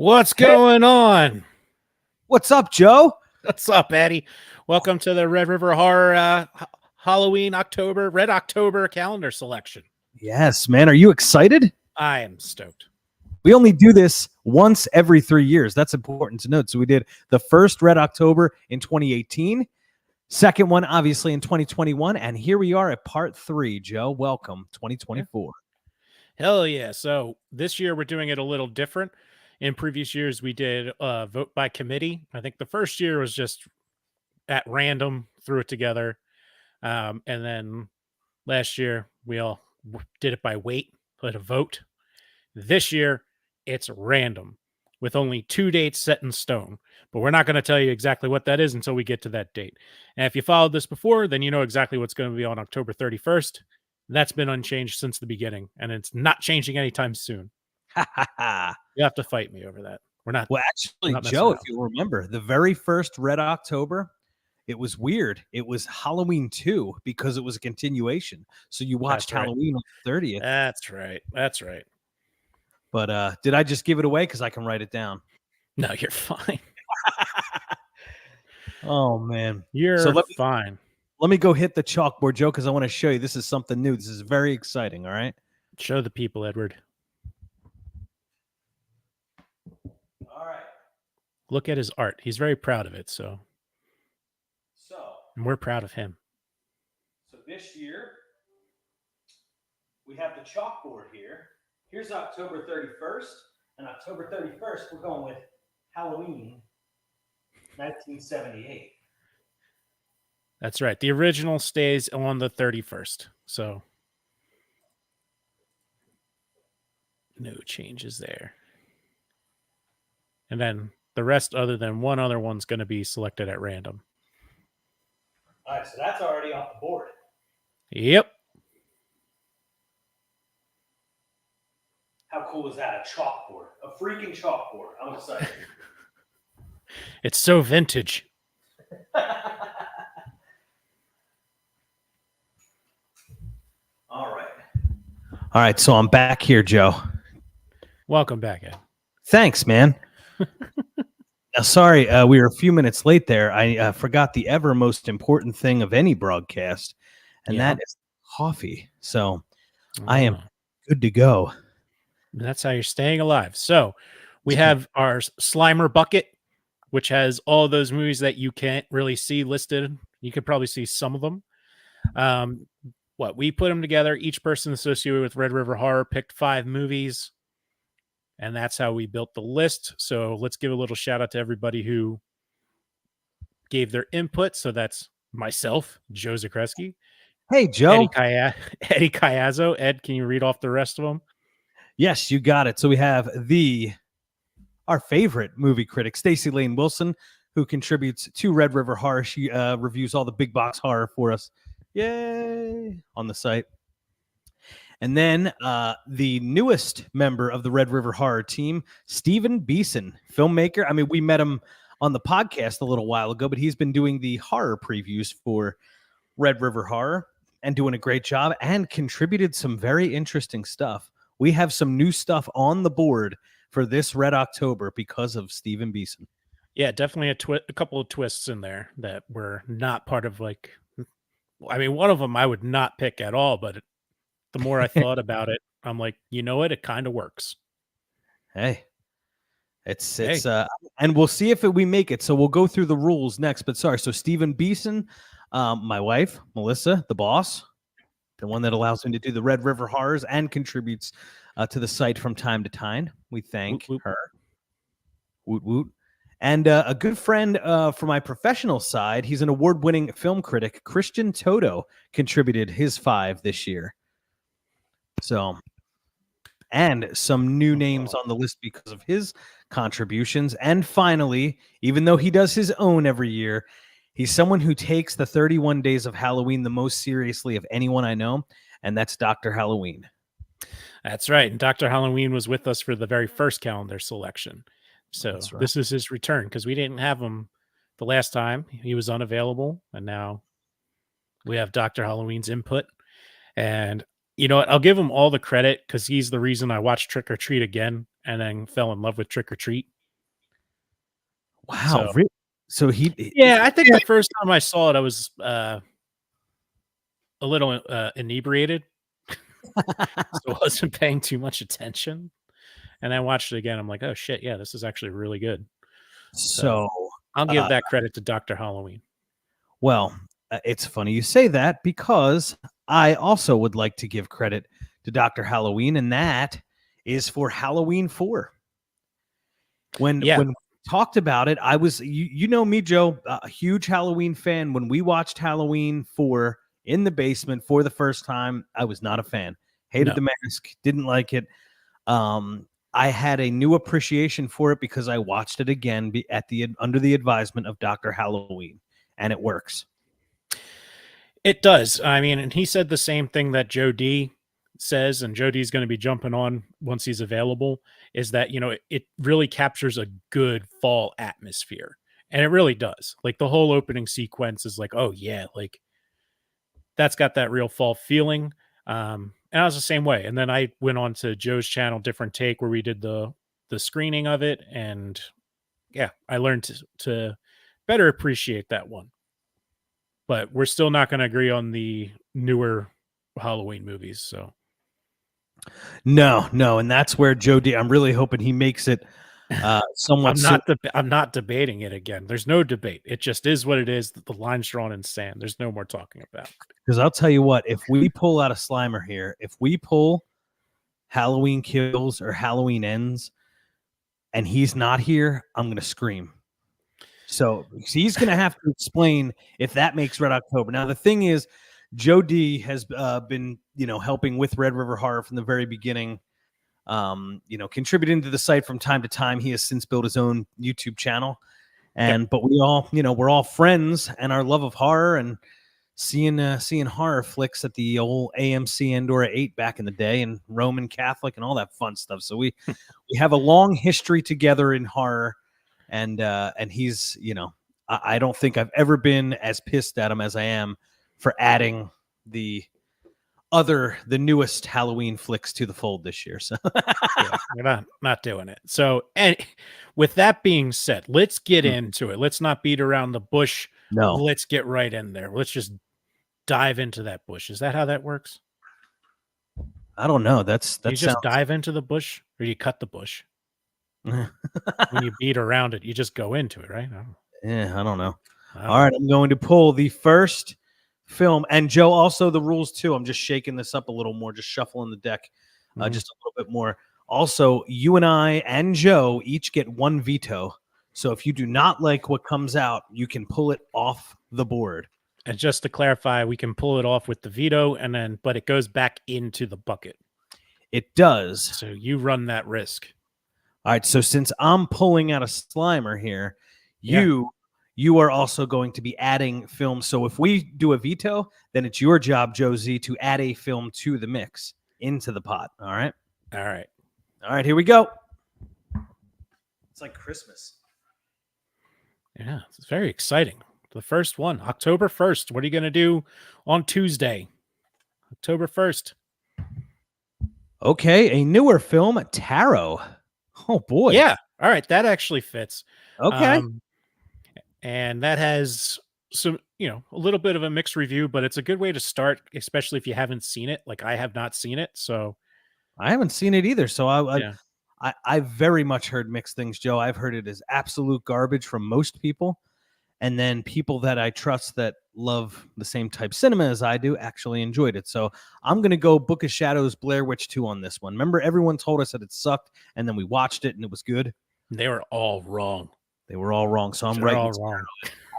What's Hey, going on? what's up, Joe? What's up, Eddie? Welcome to the Red River Horror Halloween Red October calendar selection. Yes, man. Are you excited? I am stoked. We only do this once every 3 years. That's important to note. So we did the first Red October in 2018, second one, obviously, in 2021. And here we are at part 3, Joe. Welcome, 2024. Hell yeah. So this year we're doing it a little different. In previous years, we did vote by committee. I think the first year was just at random, threw it together. And then last year, we all did it by weight, put a vote. This year, it's random with only 2 dates set in stone. But we're not going to tell you exactly what that is until we get to that date. And if you followed this before, then you know exactly what's going to be on October 31st. That's been unchanged since the beginning, and it's not changing anytime soon. You have to fight me over that. We're not. Well, actually, not Joe, around. if you remember, the very first Red October, it was weird. It was Halloween 2 because it was a continuation. So you watched That's right. Halloween on the 30th. That's right. That's right. But did I just give it away? Because I can write it down. No, you're fine. Oh, man. You're fine. Let me go hit the chalkboard, Joe, because I want to show you. This is something new. This is very exciting, all right? Show the people, Edward. All right. Look at his art. He's very proud of it, so. And we're proud of him. So this year, we have the chalkboard here. Here's October 31st. And October 31st, we're going with Halloween 1978. That's right. The original stays on the 31st. So no changes there. And then the rest, other than one other one's going to be selected at random. All right, so that's already off the board. Yep. How cool is that? A chalkboard. A freaking chalkboard. I'm excited. It's so vintage. All right, so I'm back here, Joe. Welcome back, Ed. Thanks, man. Now, sorry, we were a few minutes late there. I forgot the ever most important thing of any broadcast, and that is coffee. So I am good to go. That's how you're staying alive. So we have our Slimer bucket, which has all those movies that you can't really see listed. You could probably see some of them. We put them together. Each person associated with Red River Horror picked 5 movies, and that's how we built the list. So let's give a little shout out to everybody who gave their input. So that's myself, Joe Zakrzewski. Hey, Joe. Eddie Caiazzo. Ed, can you read off the rest of them? Yes, you got it. So we have our favorite movie critic, Stacey Lane Wilson, who contributes to Red River Horror. She reviews all the big box horror for us. Yay! On the site. And then the newest member of the Red River Horror team, Stephen Beeson, filmmaker. I mean, we met him on the podcast a little while ago, but he's been doing the horror previews for Red River Horror and doing a great job and contributed some very interesting stuff. We have some new stuff on the board for this Red October because of Stephen Beeson. Yeah, definitely a couple of twists in there that were not part of one of them I would not pick at all, but the more I thought about it, I'm like, you know what? It kind of works. Hey, it's and we'll see if we make it. So we'll go through the rules next. But sorry, so Stephen Beeson, my wife Melissa, the boss, the one that allows me to do the Red River Horrors and contributes to the site from time to time. We thank her. Woot woot. And a good friend for my professional side, he's an award-winning film critic, Christian Toto, contributed his 5 this year. So, and some new names on the list because of his contributions. And finally, even though he does his own every year, he's someone who takes the 31 days of Halloween the most seriously of anyone I know, and that's Dr. Halloween. That's right. And Dr. Halloween was with us for the very first calendar selection. So This is his return because we didn't have him the last time. He was unavailable, and now we have Dr. Halloween's input. And you know what? I'll give him all the credit because he's the reason I watched Trick or Treat again and then fell in love with Trick or Treat Wow. So So yeah, I think the first time I saw it, I was a little inebriated, so I wasn't paying too much attention. And I watched it again. I'm like, oh shit, yeah, this is actually really good. So so I'll give uh, that credit to Dr. Halloween. well, it's funny you say that because I also would like to give credit to Dr. Halloween, and that is for Halloween 4. Yeah, When we talked about it, I was you know me, Joe, a huge Halloween fan. When we watched Halloween 4 in the basement for the first time, I was not a fan. Hated no. the mask, didn't like it. I had a new appreciation for it because I watched it again at the under the advisement of Dr. Halloween, and it works. It does. I mean, and he said the same thing that Joe D says, and Joe D is going to be jumping on once he's available, is that, it really captures a good fall atmosphere. And it really does. Like the whole opening sequence is like, oh yeah, like that's got that real fall feeling. And I was the same way. And then I went on to Joe's channel, Different Take, where we did the screening of it. And yeah, I learned to better appreciate that one. But we're still not going to agree on the newer Halloween movies. So No, and that's where Joe D. I'm really hoping he makes it somewhat soon. I'm not debating it again. There's no debate. It just is what it is. The line's drawn in sand. There's no more talking about. Because I'll tell you what, if we pull out a Slimer here, if we pull Halloween Kills or Halloween Ends, and he's not here, I'm gonna scream. So he's gonna have to explain if that makes Red October. Now the thing is, Joe D has been helping with Red River Horror from the very beginning. Contributing to the site from time to time. He has since built his own YouTube channel, but we all we're all friends, and our love of horror and seeing horror flicks at the old AMC Andorra 8 back in the day, and Roman Catholic and all that fun stuff. So we have a long history together in horror, and he's I don't think I've ever been as pissed at him as I am for adding the newest Halloween flicks to the fold this year. So yeah, we're not doing it. So, and with that being said, let's get into it. Let's not beat around the bush. No, let's get right in there. Let's just dive into that bush. Is that how that works? I don't know. That you just dive into the bush, or you cut the bush? When you beat around it, you just go into it, right? I don't know. All right, I'm going to pull the first film, and Joe, also the rules too. I'm just shaking this up a little more, just shuffling the deck just a little bit more. Also, you and I and Joe each get one veto. So if you do not like what comes out, you can pull it off the board. And just to clarify, we can pull it off with the veto, but it goes back into the bucket. It does. So you run that risk. All right. So since I'm pulling out a Slimer here, you are also going to be adding films. So if we do a veto, then it's your job, Josie, to add a film to the mix into the pot. All right. All right. All right. Here we go. It's like Christmas. Yeah, it's very exciting. The first one, October 1st. What are you going to do on Tuesday? October 1st. Okay, a newer film, Tarot. Oh boy. Yeah. All right, that actually fits. Okay. And that has some, a little bit of a mixed review, but it's a good way to start, especially if you haven't seen it. Like I have not seen it, so I haven't seen it either. So I very much heard mixed things, Joe. I've heard it is absolute garbage from most people. And then people that I trust that love the same type cinema as I do actually enjoyed it. So I'm going to go Book of Shadows, Blair Witch 2 on this one. Remember, everyone told us that it sucked, and then we watched it, and it was good? They were all wrong. They were all wrong. So I'm right. All wrong.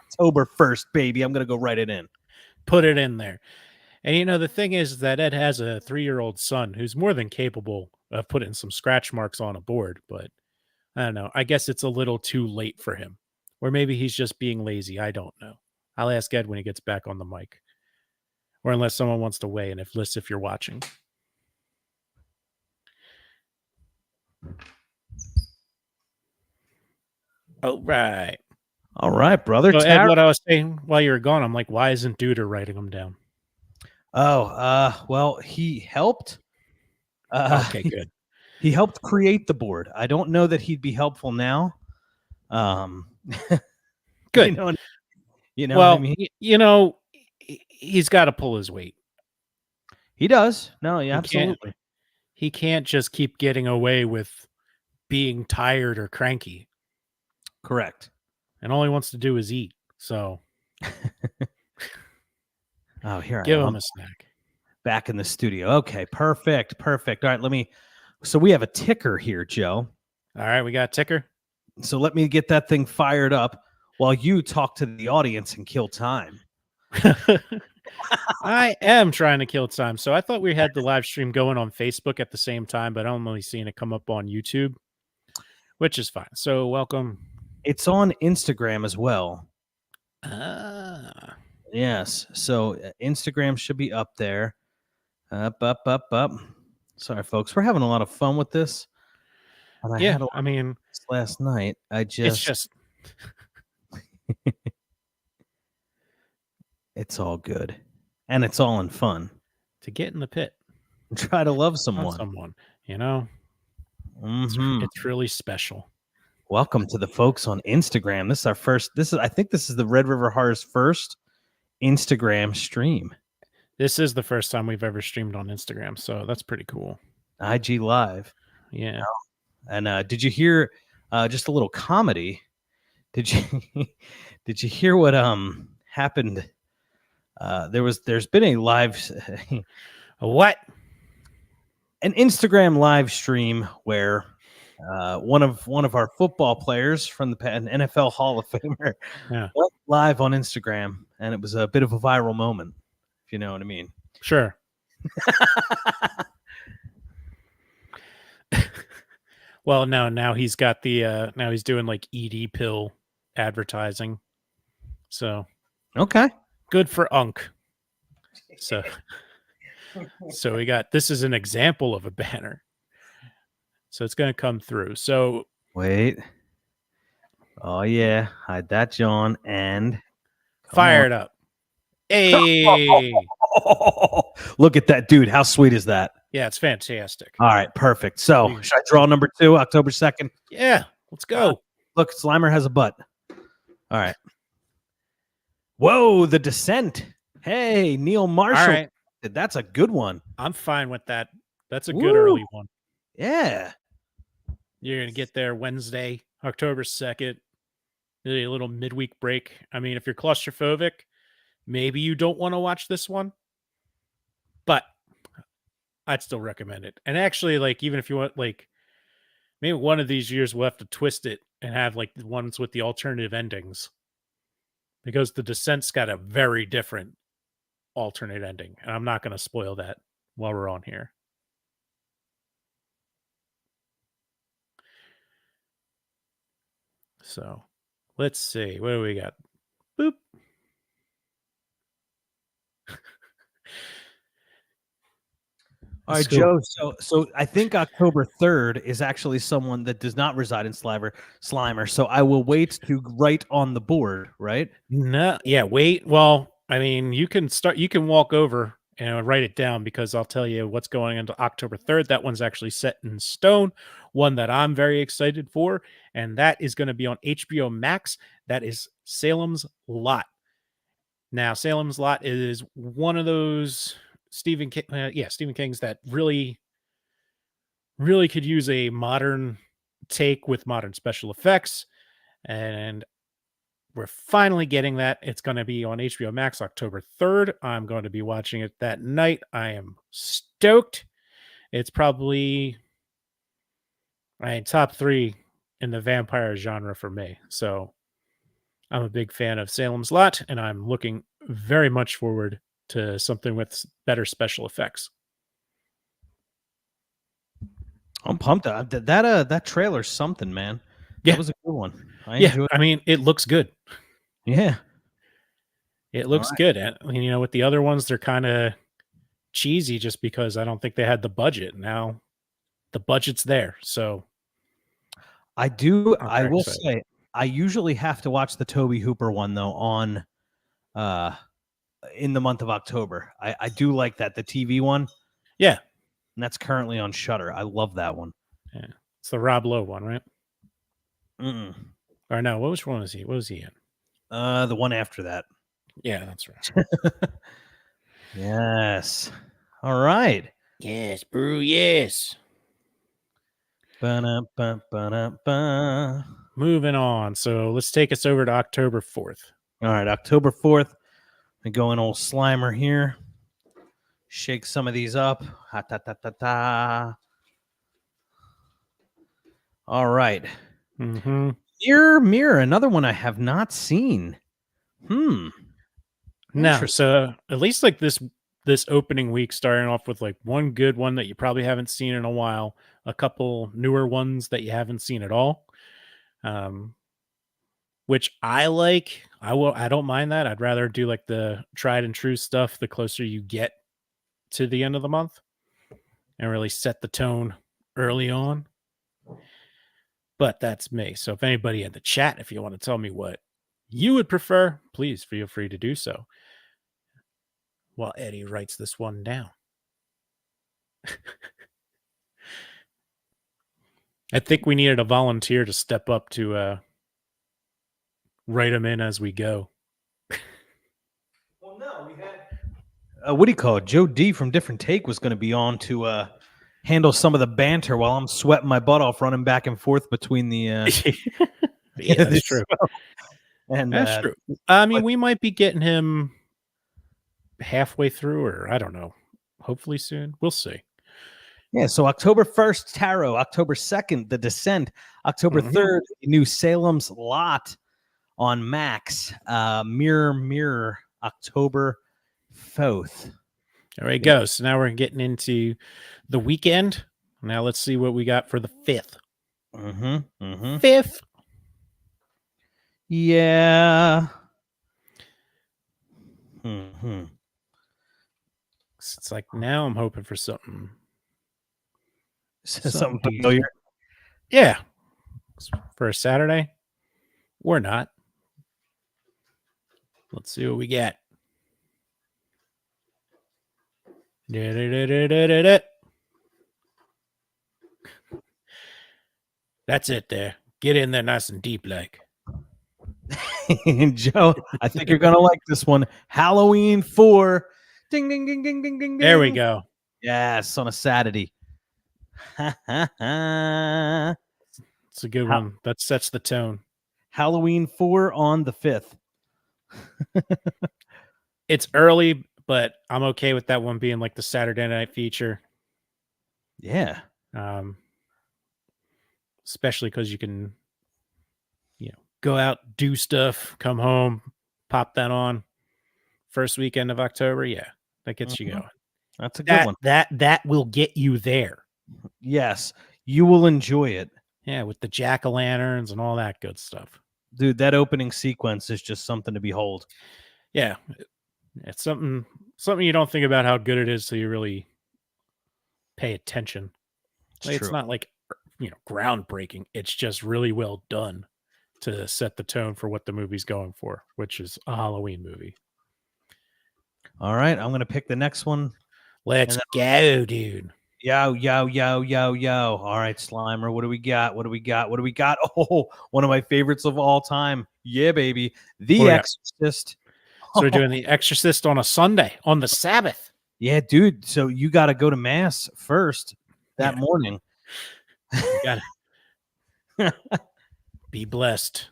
October 1st, baby. I'm going to go write it in. Put it in there. And, the thing is that Ed has a 3-year-old son who's more than capable of putting some scratch marks on a board. But I don't know. I guess it's a little too late for him. Or maybe he's just being lazy. I don't know. I'll ask Ed when he gets back on the mic. Or unless someone wants to weigh in, if you're watching. All right. All right, brother. So Ed, what I was saying while you were gone, I'm like, why isn't Duder writing them down? Well, he helped. Okay, good. He helped create the board. I don't know that he'd be helpful now. Good. What I Well, mean? he's got to pull his weight. He does. No, yeah, He can't. absolutely. He can't just keep getting away with being tired or cranky, Correct. and all he wants to do is eat. So Oh, here I give am. him I'm a snack. back in the studio. Okay, perfect. All right, so we have a ticker here, Joe. All right, we got a ticker. So let me get that thing fired up while you talk to the audience and kill time. I am trying to kill time. So I thought we had the live stream going on Facebook at the same time, but I'm only seeing it come up on YouTube, which is fine. So welcome. It's on Instagram as well. Ah. Yes. So Instagram should be up there. Up. Sorry, folks. We're having a lot of fun with this. And I Yeah, had a lot I mean, last night. it's just it's all good. And it's all in fun. to get in the pit Try to love on someone. someone, you know? Mhm. It's really special. Welcome to the folks on Instagram. This is our first. I think this is the Red River Horror's first Instagram stream. This is the first time we've ever streamed on Instagram, so that's pretty cool. IG Live. Yeah. And did you hear just a little comedy? Did you hear what happened? There's been a live What? an Instagram live stream where one of our football players from an NFL Hall of Famer went live on Instagram, and it was a bit of a viral moment, if you know what I mean. Sure. Well, no, now he's got the now he's doing like ED pill advertising. So Okay. good for Unk. So we got this is an example of a banner. So it's gonna come through. So wait. Oh yeah, hide that, John, and fire it up. Hey. Look at that, dude. How sweet is that? Yeah, it's fantastic. All right, perfect. So should I draw number 2, October 2nd? Yeah, let's go. Look, Slimer has a butt. All right. Whoa, The Descent. Hey, Neil Marshall. All right. That's a good one. I'm fine with that. That's a good early one. Yeah. You're going to get there Wednesday, October 2nd. A little midweek break. I mean, if you're claustrophobic, maybe you don't want to watch this one, but I'd still recommend it. And actually, like, even if you want, like, maybe one of these years we'll have to twist it and have, like, the ones with the alternative endings. Because The Descent's got a very different alternate ending. And I'm not going to spoil that while we're on here. So, let's see. What do we got? Boop. All right, Joe. So I think October 3rd is actually someone that does not reside in Slimer. So I will wait to write on the board, right? No, yeah, wait. Well, I mean, you can walk over and write it down because I'll tell you what's going into October 3rd. That one's actually set in stone, one that I'm very excited for, and that is going to be on HBO Max. That is Salem's Lot. Now, Salem's Lot is one of those Stephen King's that really could use a modern take with modern special effects, and we're finally getting that. It's going to be on HBO Max October 3rd. I'm going to be watching it that night. I am stoked. It's probably top 3 in the vampire genre for me. So I'm a big fan of Salem's Lot, and I'm looking very much forward to something with better special effects. I'm pumped. That trailer's something, man. Yeah. That was a good one. I enjoyed it. I mean, it looks good. Yeah. It looks good. And, you know, with the other ones, they're kind of cheesy just because I don't think they had the budget. Now the budget's there. So I will say I usually have to watch the Toby Hooper one though on in the month of October. I do like that, the TV one. Yeah. And that's currently on Shudder. I love that one. Yeah. It's the Rob Lowe one, right? Mm-mm. Or no, which one was he? What was he in? The one after that. Yeah, that's right. Yes. All right. Yes, brew, yes. Ba-da-ba-ba-da-ba. Moving on. So let's take us over to October 4th. All right, October 4th. We go in old Slimer here. Shake some of these up. Ha ta ta ta ta. All right. Mm-hmm. Mirror, Mirror, another one I have not seen. No, Interesting. so at least like this opening week, starting off with like one good one that you probably haven't seen in a while, a couple newer ones that you haven't seen at all. Um, which I like. I don't mind that. I'd rather do like the tried and true stuff the closer you get to the end of the month and really set the tone early on. But that's me. So if anybody in the chat, if you want to tell me what you would prefer, please feel free to do so while Eddie writes this one down. I think we needed a volunteer to step up to write them in as we go. Well, no, we had what do you call it? Joe D from Different Take was going to be on to handle some of the banter while I'm sweating my butt off running back and forth between the. Yeah, that's true. And That's true. I mean, but- we might be getting him halfway through, or I don't know. Hopefully soon. We'll see. yeah, so October 1st, Tarot. October 2nd, The Descent. October Mhm. 3rd, New Salem's Lot on Max. Mirror, Mirror, October 4th. There we go. So now we're getting into the weekend. Now let's see what we got for the 5th. Mm-hmm. Mm-hmm. 5th. Yeah. Mm-hmm. It's like now I'm hoping for something. Something decent. familiar. Yeah. For a Saturday or not. Let's see what we get. That's it there. Get in there nice and deep like. Joe, I think you're gonna like this one. Halloween 4. Ding ding ding ding ding ding. There we go. Yes, on a Saturday. It's a good one. That sets the tone. Halloween 4 on the 5th. It's early, but I'm okay with that one being like the Saturday night feature. Yeah. Especially because you can, go out, do stuff, come home, pop that on. First weekend of October, yeah, that gets you going. That's a good one. That will get you there. Yes, you will enjoy it. Yeah, with the jack-o'-lanterns and all that good stuff. Dude, that opening sequence is just something to behold. Yeah. It's something you don't think about how good it is till you really pay attention. It's not like, groundbreaking. It's just really well done to set the tone for what the movie's going for, which is a Halloween movie. All right, I'm going to pick the next one. Let's go, dude. Yo, yo, yo, yo, yo. All right, Slimer, what do we got? What do we got? What do we got? Oh, one of my favorites of all time. Yeah, baby. The Exorcist. So we're doing The Exorcist on a Sunday, on the Sabbath. Yeah, dude. So you got to go to Mass first that morning. You gotta be blessed.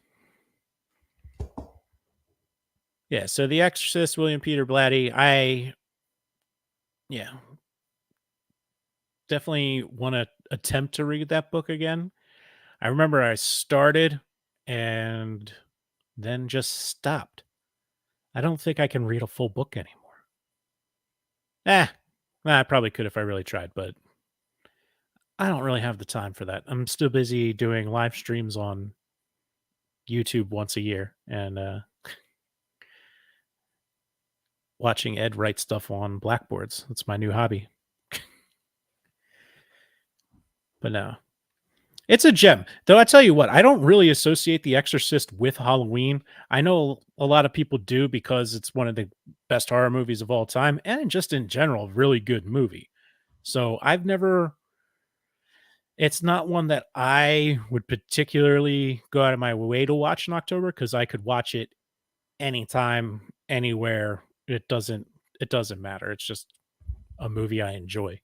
Yeah, so The Exorcist, William Peter Blatty. Definitely want to attempt to read that book again. I remember I started and then just stopped. I don't think I can read a full book anymore. I probably could if I really tried, but I don't really have the time for that. I'm still busy doing live streams on YouTube once a year and watching Ed write stuff on blackboards. That's my new hobby. But no, it's a gem. Though I tell you what, I don't really associate The Exorcist with Halloween. I know a lot of people do because it's one of the best horror movies of all time and just in general, really good movie. So I've never It's not one that I would particularly go out of my way to watch in October because I could watch it anytime, anywhere. It doesn't matter. It's just a movie I enjoy.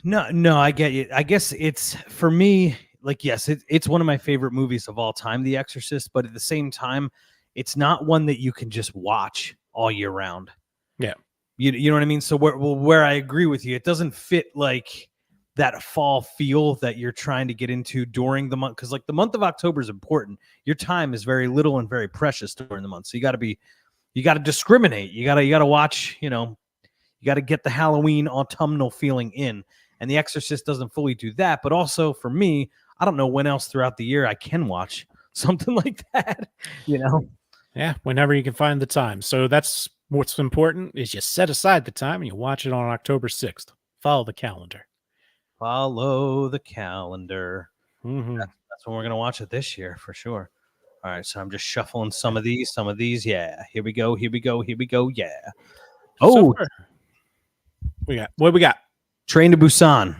No, I get you. I guess it's for me, like, yes, it's one of my favorite movies of all time, The Exorcist, but at the same time, it's not one that you can just watch all year round. Yeah. You know what I mean? So where I agree with you, it doesn't fit like that fall feel that you're trying to get into during the month, because like the month of October is important. Your time is very little and very precious during the month. So you got to discriminate. You got to watch, you got to get the Halloween autumnal feeling in. And The Exorcist doesn't fully do that. But also for me, I don't know when else throughout the year I can watch something like that, Yeah, whenever you can find the time. So that's what's important is you set aside the time and you watch it on October 6th. Follow the calendar. Follow the calendar. Mm-hmm. That's when we're going to watch it this year for sure. All right, so I'm just shuffling some of these. Yeah, here we go. Yeah. So Oh, far, what we got? Train to Busan.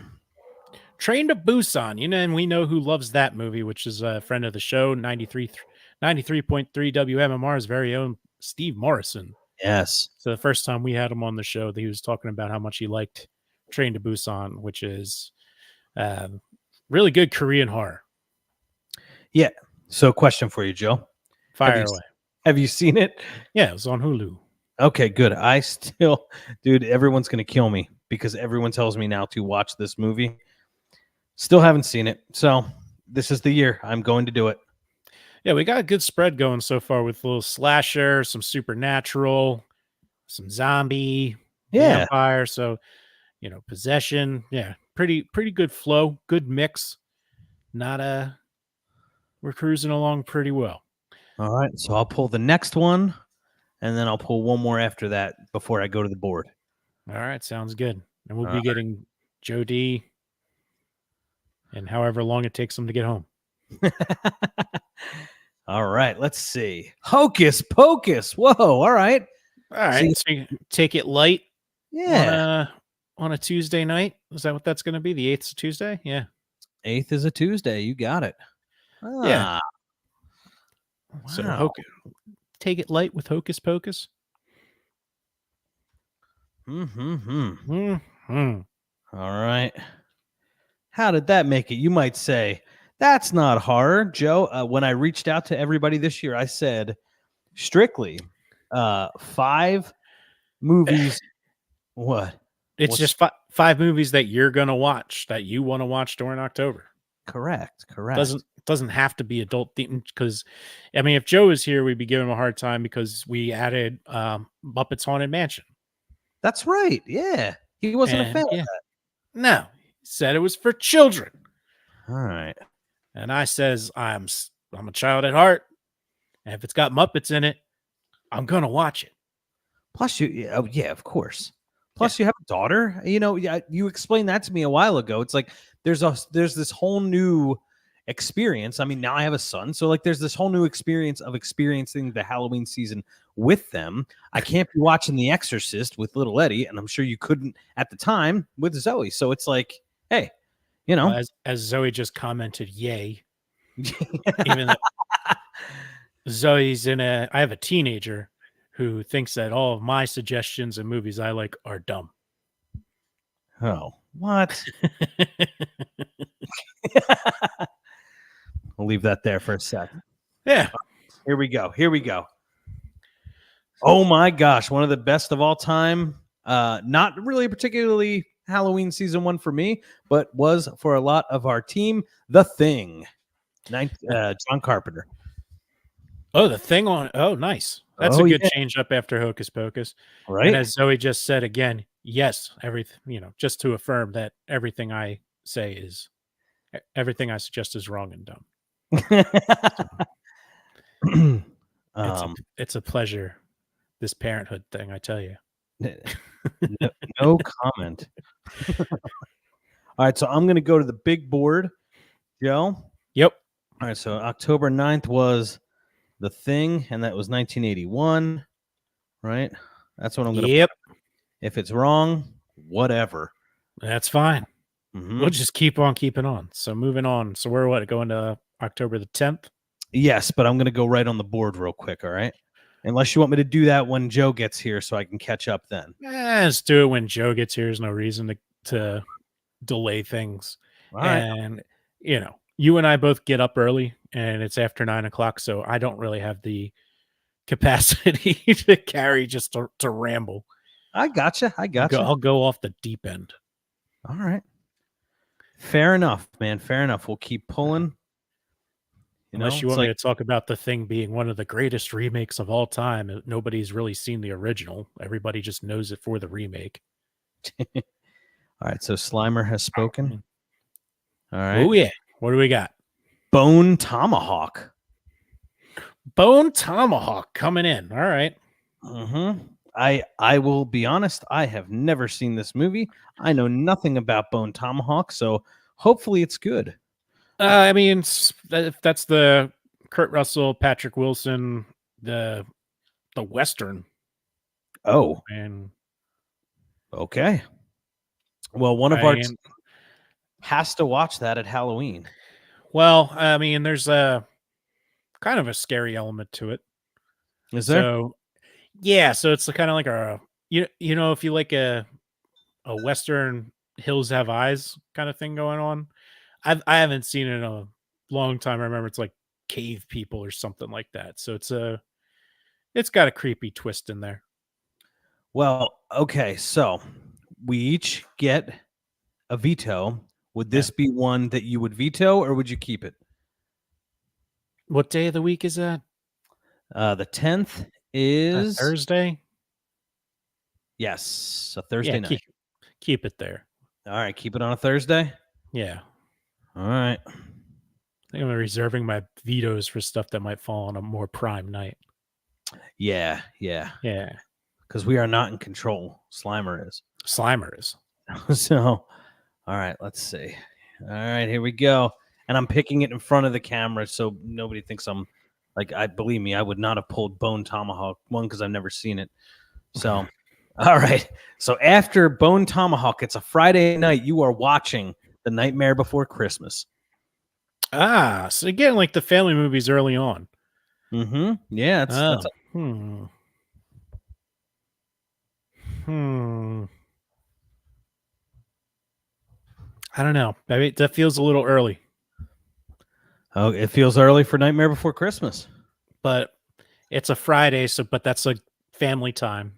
Train to Busan. And we know who loves that movie, which is a friend of the show, 93.3 WMMR's very own Steve Morrison. Yes. So the first time we had him on the show, he was talking about how much he liked Train to Busan, which is really good Korean horror. Yeah. So question for you, Joe. Fire away. Have you seen it? Yeah, it was on Hulu. Okay, good. Dude, everyone's going to kill me because everyone tells me now to watch this movie. Still haven't seen it. So this is the year I'm going to do it. Yeah, we got a good spread going so far with a little slasher, some supernatural, some zombie, vampire. So, possession. Yeah, pretty good flow, good mix. We're cruising along pretty well. All right, so I'll pull the next one, and then I'll pull one more after that before I go to the board. All right, sounds good. And we'll be getting Joe D. and however long it takes them to get home. All right, let's see. Hocus Pocus. Whoa, all right. All right, so you take it light. Yeah. On a Tuesday night. Is that what that's going to be? The 8th is Tuesday? Yeah. 8th is a Tuesday. You got it. Yeah. Wow. So take it light with Hocus Pocus. All right. How did that make it? You might say, that's not horror, Joe. When I reached out to everybody this year, I said strictly 5 movies. What? It's just 5 movies that you're going to watch, that you want to watch during October. Correct. Doesn't have to be adult themed, because if Joe is here, we'd be giving him a hard time because we added Muppets Haunted Mansion. That's right. Yeah. He wasn't a fan of that. No. He said it was for children. All right. And I says, I'm a child at heart. And if it's got Muppets in it, I'm going to watch it. Plus yeah, of course. Plus you have a daughter, you explained that to me a while ago. It's like, there's this whole new experience. I mean, now I have a son. So like, there's this whole new experience of experiencing the Halloween season with them. I can't be watching The Exorcist with little Eddie. And I'm sure you couldn't at the time with Zoe. So it's like, hey, as Zoe just commented, yay. Even though Zoe's I have a teenager who thinks that all of my suggestions and movies I like are dumb. Oh, what? We'll leave that there for a second. Yeah. Here we go. Oh my gosh, one of the best of all time. Not really particularly Halloween season 1 for me, but was for a lot of our team. The Thing. John Carpenter. Oh, The Thing oh, nice. That's a good change up after Hocus Pocus. Right. And as Zoe just said again, yes, everything, just to affirm that everything I suggest is wrong and dumb. It's a pleasure, this parenthood thing, I tell you. No comment. All right, so I'm going to go to the big board, Joe. Yep. All right, so October 9th was The Thing, and that was 1981, right? That's what I'm going to Yep. If it's wrong, whatever. That's fine. We'll just keep on keeping on. So moving on. So we're going to October the 10th? Yes, but I'm going to go right on the board real quick, all right? Unless you want me to do that when Joe gets here so I can catch up then. Let's do it when Joe gets here. There's no reason to delay things. All right. And, you and I both get up early and it's after 9 o'clock. So I don't really have the capacity to carry just to ramble. I gotcha. I'll go off the deep end. All right. Fair enough, man. Fair enough. We'll keep pulling. Unless you want me to talk about The Thing being one of the greatest remakes of all time. Nobody's really seen the original. Everybody just knows it for the remake. All right. So Slimer has spoken. All right. Oh, yeah. What do we got? Bone Tomahawk. Bone Tomahawk coming in. All right. I will be honest. I have never seen this movie. I know nothing about Bone Tomahawk, so hopefully it's good. I mean, that's the Kurt Russell, Patrick Wilson, the Western. Oh, and okay. Well, one of our has to watch that at Halloween. Well, I mean, there's a kind of a scary element to it. Is there? So, yeah. So it's kind of like if you like a Western Hills Have Eyes kind of thing going on. I haven't seen it in a long time. I remember it's like cave people or something like that. So it's got a creepy twist in there. Well, okay. So we each get a veto. Would this be one that you would veto, or would you keep it? What day of the week is that? The 10th is Thursday. Yes, a Thursday night. Keep it there. All right, keep it on a Thursday. Yeah. All right. I think I'm reserving my vetoes for stuff that might fall on a more prime night. Yeah. Because we are not in control. Slimer is. So, all right, let's see. All right, here we go. And I'm picking it in front of the camera so nobody thinks I'm like, believe me, I would not have pulled Bone Tomahawk one because I've never seen it. So, all right. So after Bone Tomahawk, it's a Friday night. You are watching The Nightmare Before Christmas. So again, like the family movies early on. Yeah. I don't know. Maybe that feels a little early. Oh, it feels early for Nightmare Before Christmas. But it's a Friday, but that's like family time.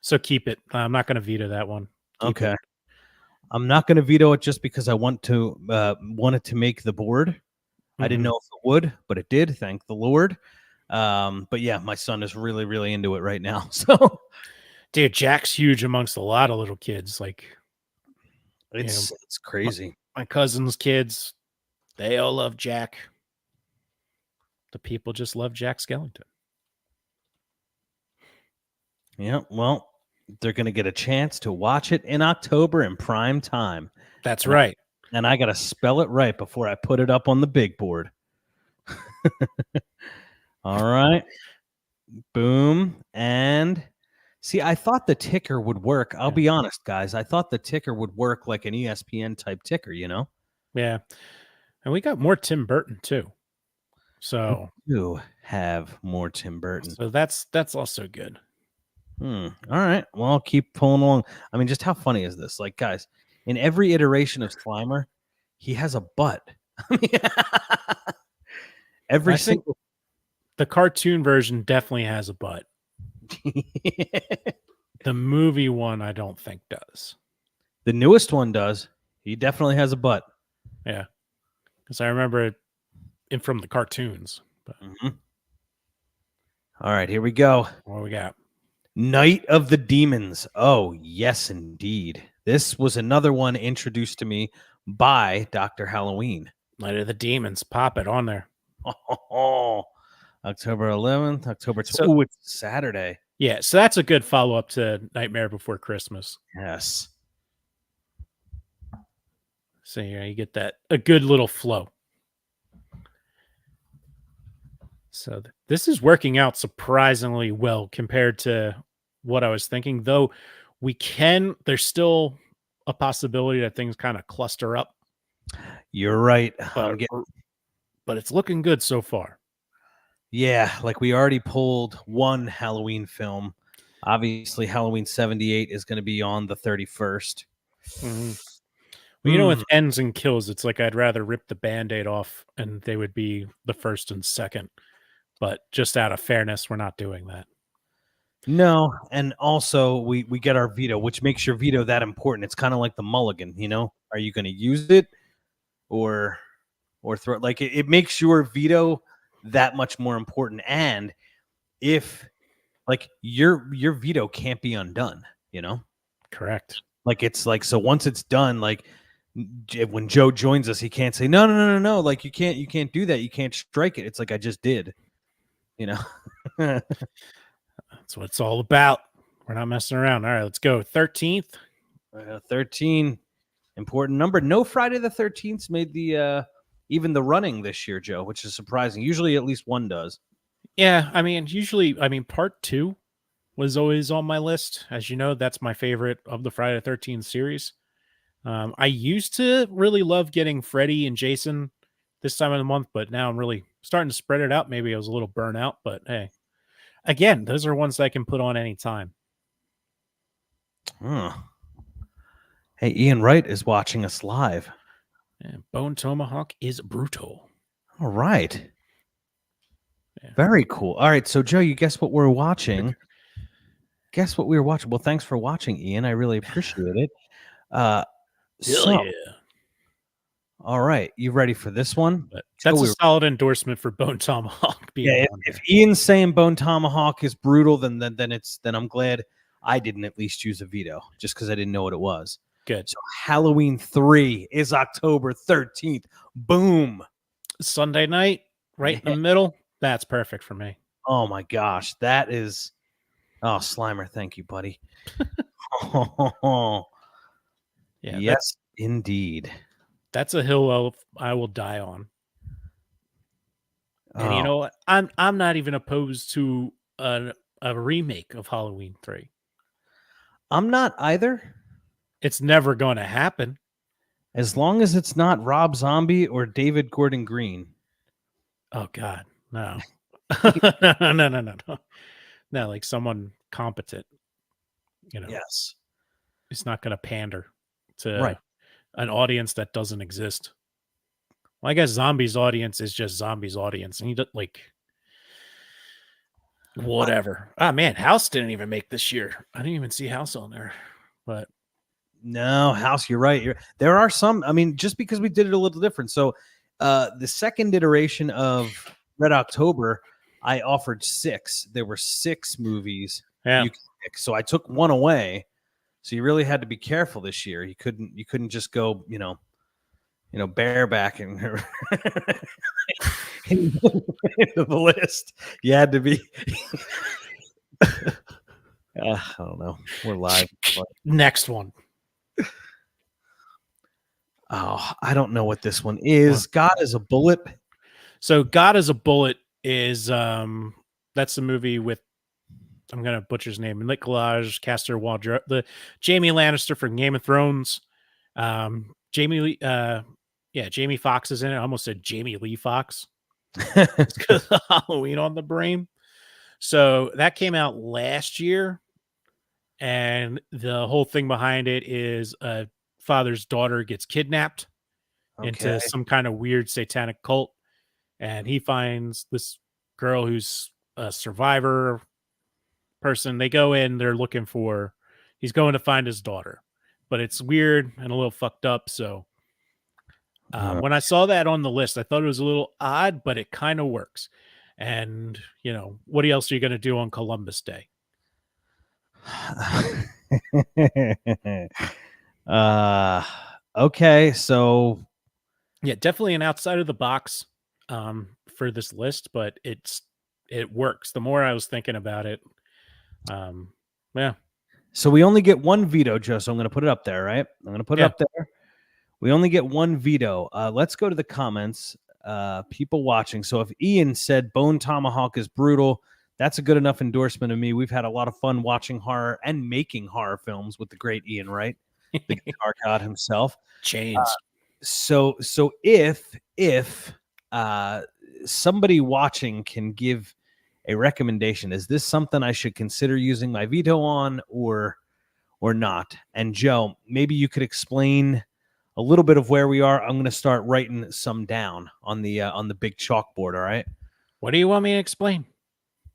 So keep it. I'm not going to veto that one. Okay. I'm not going to veto it just because I wanted to make the board. I didn't know if it would, but it did. Thank the Lord. But yeah, my son is really, really into it right now. So, dude, Jack's huge amongst a lot of little kids. Like, it's crazy. My cousin's kids, they all love Jack. The people just love Jack Skellington. Yeah, well, they're going to get a chance to watch it in October in prime time. That's right. And I got to spell it right before I put it up on the big board. All right. Boom. And see, I thought the ticker would work. I'll be honest, guys. I thought the ticker would work like an ESPN type ticker, you know? Yeah. And we got more Tim Burton too. So you have more Tim Burton. So that's also good. All right. Well, I'll keep pulling along. I mean, just how funny is this? Like, guys, in every iteration of Slimer, he has a butt. Every single. The cartoon version definitely has a butt. The movie one, I don't think does. The newest one does. He definitely has a butt. Yeah. Because I remember it from the cartoons. But. All right, here we go. What we got? Night of the Demons. Oh, yes, indeed. This was another one introduced to me by Dr. Halloween. Night of the Demons. Pop it on there. October 11th, October 12th. Oh, it's Saturday. Yeah, so that's a good follow-up to Nightmare Before Christmas. Yes. So yeah, you get a good little flow. So this is working out surprisingly well compared to what I was thinking, though there's still a possibility that things kind of cluster up, You're right. but it's looking good so far. Yeah, like we already pulled one Halloween film. Obviously, Halloween 78 is going to be on the 31st. Mm-hmm. Well, with ends and kills, it's like I'd rather rip the Band-Aid off and they would be the first and second. But just out of fairness, we're not doing that. No, and also we get our veto, which makes your veto that important. It's kind of like the mulligan, Are you going to use it or throw it? Like it makes your veto that much more important. And if like your veto can't be undone, Correct. Like it's like, so once it's done, like when Joe joins us, he can't say no. Like you can't do that. You can't strike it. It's like I just did, That's what it's all about. We're not messing around. All right, let's go. 13th. 13, important number. No Friday the 13th made the even the running this year, Joe, which is surprising. Usually at least one does. Yeah, usually part 2 was always on my list. As you know, that's my favorite of the Friday the 13th series. I used to really love getting Freddy and Jason this time of the month, but now I'm really starting to spread it out. Maybe I was a little burnt out, but hey, again, those are ones that I can put on anytime. Huh. Hey, Ian Wright is watching us live. And Bone Tomahawk is brutal. All right. Yeah. Very cool. All right, so Joe, you guess what we're watching? Guess what we were watching? Well, thanks for watching, Ian. I really appreciate it. Yeah. All right, you ready for this one? But that's a solid endorsement for Bone Tomahawk. If Ian's saying Bone Tomahawk is brutal, then I'm glad I didn't at least use a veto, just because I didn't know what it was. Good. So Halloween 3 is October 13th. Boom. Sunday night, right in the middle. That's perfect for me. Oh my gosh, that is. Oh, Slimer, thank you, buddy. Yeah. Yes, indeed. That's a hill I will die on. And you know what? I'm not even opposed to a remake of Halloween 3. I'm not either. It's never going to happen. As long as it's not Rob Zombie or David Gordon Green. Oh, God. No. No. No, like someone competent. Yes. It's not going to pander to an audience that doesn't exist. Well, I guess Zombie's audience is just Zombie's audience. And he doesn't whatever. Man, House didn't even make this year. I didn't even see House on there. But no, House, you're right. There are some, just because we did it a little different. So the second iteration of Red October, I offered 6. There were 6 movies you could pick. So I took one away. So you really had to be careful this year. You couldn't just go, bareback and into the list. You had to be. I don't know. We're live. Next one. Oh, I don't know what this one is. God is a Bullet. So God is a Bullet is that's the movie with, I'm gonna butcher his name, Nicolas Castor-Waldau, the Jamie Lannister from Game of Thrones. Jamie Foxx is in it. I almost said Jamie Lee Fox because of Halloween on the brain. So that came out last year, and the whole thing behind it is a father's daughter gets kidnapped into some kind of weird satanic cult, and he finds this girl who's a survivor person. They go in, he's going to find his daughter, but it's weird and a little fucked up. So when I saw that on the list, I thought it was a little odd, but it kind of works. And what else are you going to do on Columbus Day? Okay, so yeah, definitely an outside of the box for this list, but it works. The more I was thinking about it, yeah. So we only get one veto, Joe. So I'm going to put it up there, right? I'm going to put it up there. We only get one veto. Let's go to the comments. People watching. So if Ian said Bone Tomahawk is brutal, that's a good enough endorsement of me. We've had a lot of fun watching horror and making horror films with the great Ian Wright. the guitar god himself. Chains. So if somebody watching can give a recommendation, is this something I should consider using my veto on or not? And Joe, maybe you could explain a little bit of where we are. I'm going to start writing some down on the big chalkboard. All right. What do you want me to explain?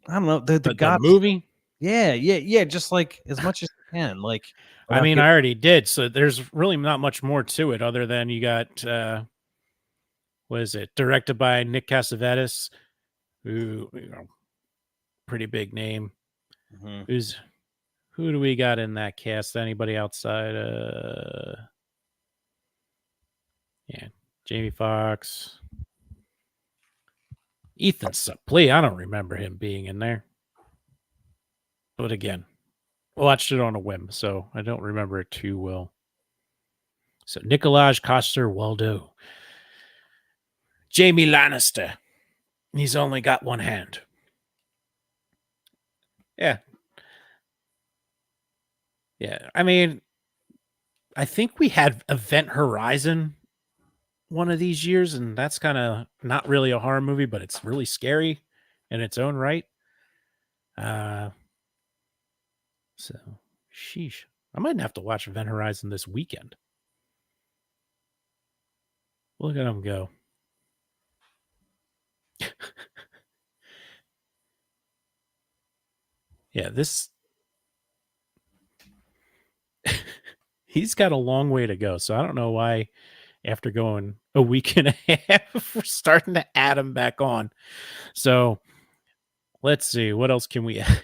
I don't know the The gods. movie? Yeah. Just like as much as you can. Like, I mean, I already did. So there's really not much more to it other than you got what is it? Directed by Nick Cassavetes, who pretty big name. Mhm. Who do we got in that cast? Anybody outside? Yeah, Jamie Foxx, Ethan Suplee. I don't remember him being in there, but again, watched it on a whim, so I don't remember it too well. So Nikolaj Coster-Waldau, Jamie Lannister. He's only got one hand. Yeah. Yeah. I mean, I think we had Event Horizon one of these years, and that's kind of not really a horror movie, but it's really scary in its own right. So sheesh. I might have to watch Event Horizon this weekend. Look at him go. Yeah, this he's got a long way to go. So I don't know why after going a week and a half, we're starting to add him back on. So let's see. What else can we add?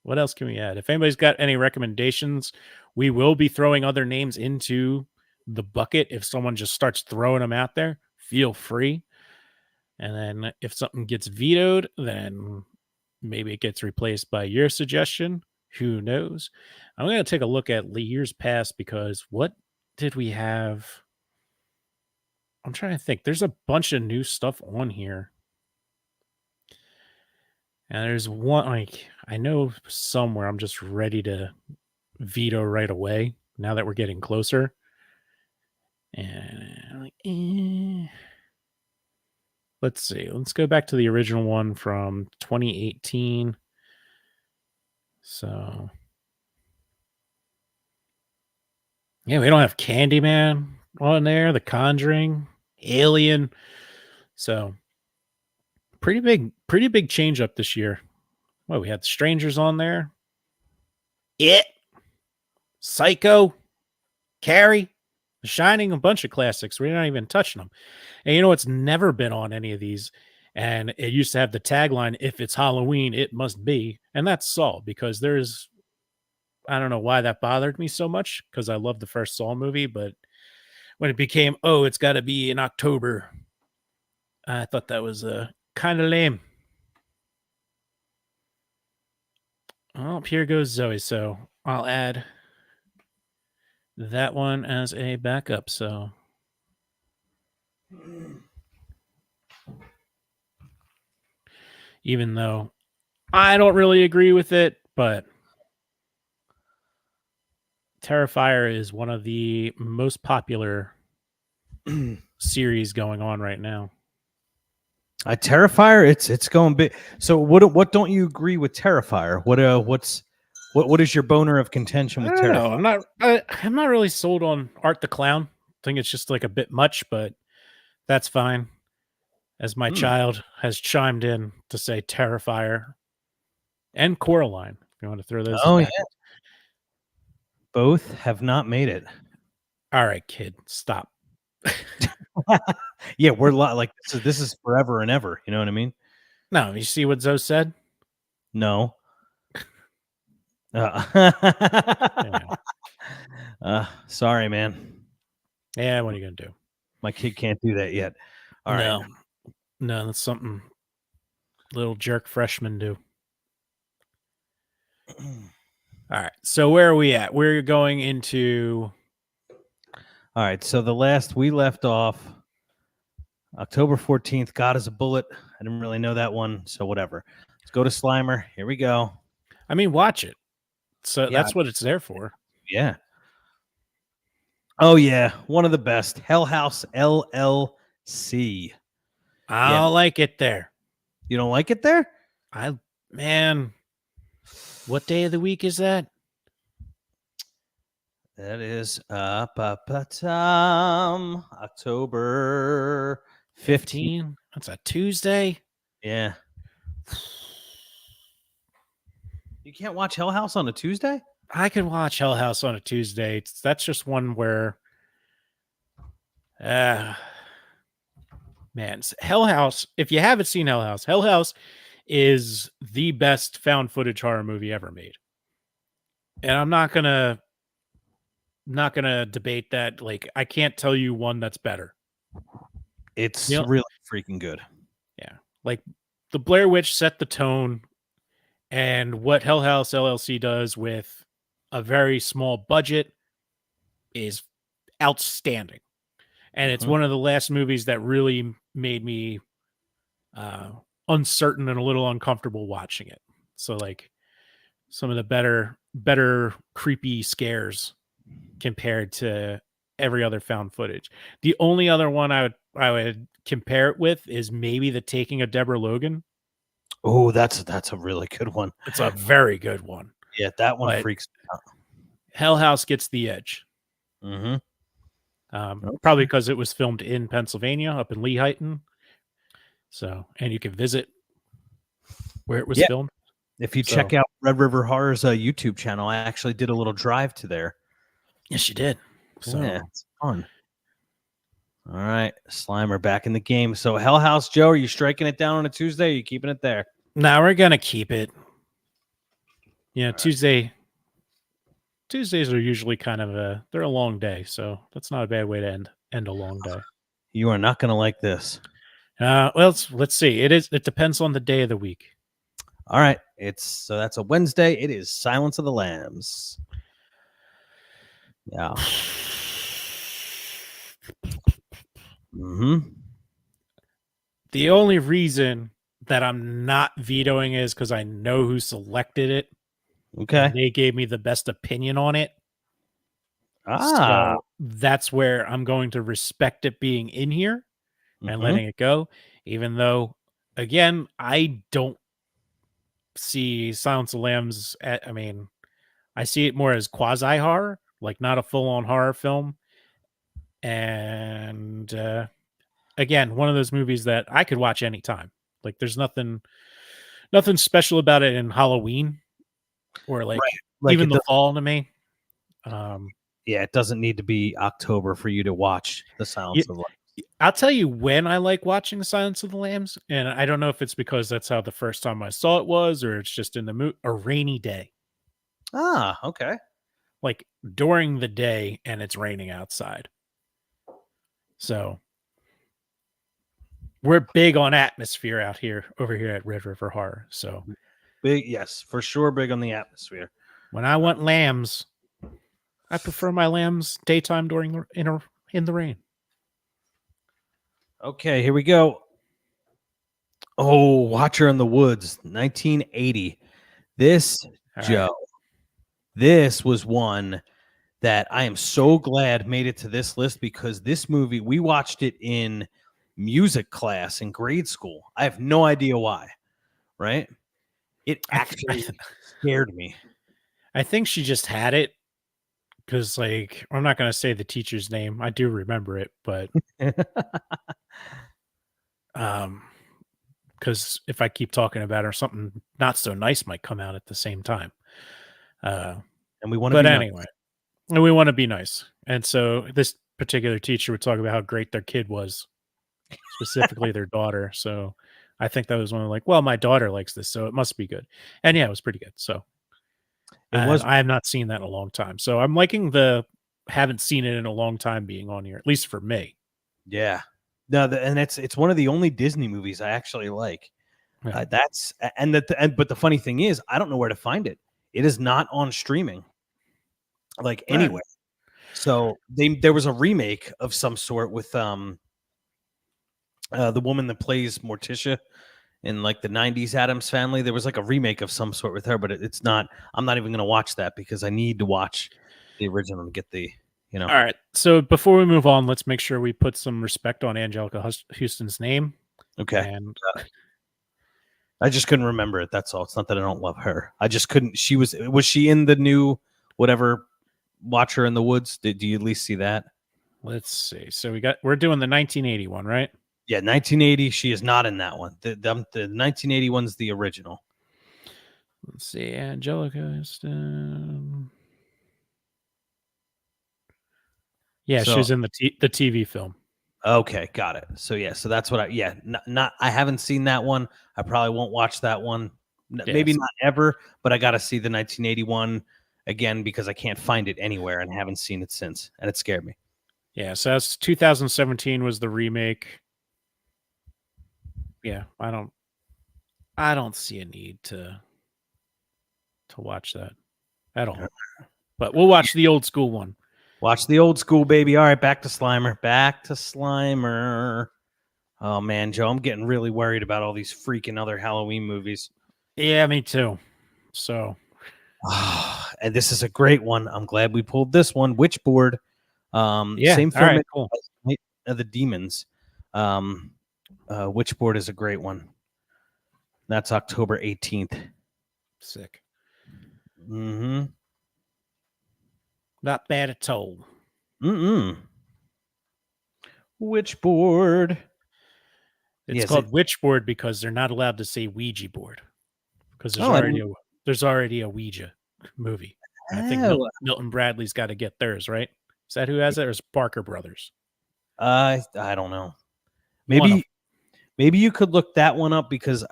What else can we add? If anybody's got any recommendations, we will be throwing other names into the bucket. If someone just starts throwing them out there, feel free. And then if something gets vetoed, then maybe it gets replaced by your suggestion. Who knows? I'm going to take a look at years past because what did we have? I'm trying to think. There's a bunch of new stuff on here. And there's one, like, I know somewhere I'm just ready to veto right away now that we're getting closer. And I'm like, let's see. Let's go back to the original one from 2018. So, yeah, we don't have Candyman on there, The Conjuring, Alien. So, pretty big change up this year. Well, we had Strangers on there. It, Psycho, Carrie, The Shining, a bunch of classics. We're not even touching them. And you know what's never been on any of these? And it used to have the tagline, if it's Halloween, it must be. And that's Saw, because there's, I don't know why that bothered me so much, because I love the first Saw movie, but when it became, oh, it's got to be in October, I thought that was kind of lame. Oh, here goes Zoe. So I'll add that one as a backup. So even though I don't really agree with it, but Terrifier is one of the most popular series going on right now. Terrifier, it's going big. So what don't you agree with Terrifier? What is your boner of contention with I don't know. Terrifier? I'm not really sold on Art the Clown. I think it's just like a bit much, but that's fine. As my child has chimed in to say Terrifier and Coraline. If you want to throw those Oh back. yeah. Both have not made it. All right, kid, stop. Yeah, we're like this is forever and ever. You know what I mean? No, you see what Zoe said? No. Sorry, man. Yeah, what are you gonna do? My kid can't do that yet. All right. No, that's something little jerk freshmen do. All right, so where are we at? We're going into. All right, so the last we left off, October 14th, God is a Bullet. I didn't really know that one, so whatever. Let's go to Slimer. Here we go. I mean, watch it. So Yeah. that's what it's there for. Yeah. Oh yeah, one of the best. Hell House LLC. I Yeah, don't like it there. you don't like it there? I man, what day of the week is that? That is October 15th. 15? That's a Tuesday. Yeah. You can't watch Hell House on a Tuesday? I can watch Hell House on a Tuesday. That's just one where, uh, man, Hell House. If you haven't seen Hell House is the best found footage horror movie ever made, and I'm not gonna debate that. Like, I can't tell you one that's better. It's You know, really freaking good. yeah, like the Blair Witch set the tone, and what Hell House LLC does with a very small budget is outstanding. And it's Mhm. one of the last movies that really made me uh, uncertain and a little uncomfortable watching it. So like some of the better creepy scares compared to every other found footage. The only other one I would compare it with is maybe The Taking of Deborah Logan. Oh, that's a really good one. It's a very good one, Yeah, that one but freaks me out. Hell House gets the edge. Mhm. Probably Okay. because it was filmed in Pennsylvania, up in Lehighton. So, and you can visit where it was Yeah, filmed. if you So, check out Red River Horror's YouTube channel, I actually did a little drive to there. yes, you did. Yeah, So, it's fun. All right, Slimer back in the game. So Hell House Joe, are you striking it down on a Tuesday? Or are you keeping it there? now we're gonna keep it. All right. Tuesdays are usually kind of they're a long day, so that's not a bad way to end a long day. You are not going to like this. Well, let's see. It depends on the day of the week. All right, so that's a Wednesday. It is Silence of the Lambs. Yeah. Mm-hmm. The only reason that I'm not vetoing is because I know who selected it Okay. and they gave me the best opinion on it. Ah. So that's where I'm going to respect it being in here and Mm-hmm. letting it go, even though, again, I don't see Silence of the Lambs. I mean, I see it more as quasi horror, like not a full on horror film. And again, one of those movies that I could watch anytime. Like, there's nothing special about it in Halloween or like Right. Like even it the doesn't. fall to me. Um, Yeah, it doesn't need to be October for you to watch the y- Silence of the Lambs. I'll tell you when I like watching Silence of the Lambs, and I don't know if it's because that's how the first time I saw it was, or it's just in the mood. A rainy day, Ah, okay. like during the day, and it's raining outside. So we're big on atmosphere out here, over here at Red River Horror. So Big, yes, for sure. Big on the atmosphere. when I want lambs, I prefer my lambs daytime during in the rain. Okay, here we go. Oh, Watcher in the Woods, 1980. This, All right. Joe, this was one that I am so glad made it to this list because this movie, we watched it in music class in grade school. I have no idea why, right? It I, th- I, actually th- scared me. I think she just had it because, like, I'm not going to say the teacher's name. I do remember it, but um, because if I keep talking about her, something not so nice might come out at the same time. Uh, And we want to but be nice. anyway, and we want to be nice, and so this particular teacher would talk about how great their kid was, specifically their daughter. So I think that was one of like, well, my daughter likes this, so it must be good. And yeah, it was pretty good. So It and was, I have not seen that in a long time. So I'm liking the haven't seen it in a long time being on here, at least for me. yeah. No, and it's one of the only Disney movies I actually like. Yeah. But the funny thing is, I don't know where to find it. It is not on streaming, like Right. anywhere. So there was a remake of some sort with the woman that plays Morticia in like the 90s Adams Family. There was like a remake of some sort with her, but it's not. I'm not even going to watch that because I need to watch the original to get the you know. All right. So before we move on, let's make sure we put some respect on Angelica Houston's name. Okay. And I just couldn't remember it. That's all. It's not that I don't love her. I just couldn't. Was she in the new whatever Watcher in the Woods? Do you at least see that? let's see. So we're doing the 1981, right? Yeah, 1980. She is not in that one. The 1980 one's the original. Let's see. Angelica Houston. Yeah, she was in the TV film. Okay, got it. So yeah, so that's what not I haven't seen that one. I probably won't watch that one. Maybe not ever, but I got to see the 1981 again because I can't find it anywhere and haven't seen it since, and it scared me. Yeah, so that's 2017 was the remake. Yeah, I don't see a need to watch that at all. But we'll watch the old school one. Watch the old school, baby. All right, back to Slimer. Back to Slimer. Oh man, Joe, I'm getting really worried about all these freaking other Halloween movies. Yeah, me too. So, and this is a great one. I'm glad we pulled this one. Witchboard. yeah, Same all film right, cool. Night of the Demons. Witchboard is a great one. That's October 18th. Sick. Mm-hmm. Not bad at all. Witchboard. It's called Witchboard because they're not allowed to say Ouija board because there's already a Ouija movie. I think Milton Bradley's got to get theirs, right? Is that who has it, or is it Barker Brothers? I don't know. Maybe you could look that one up because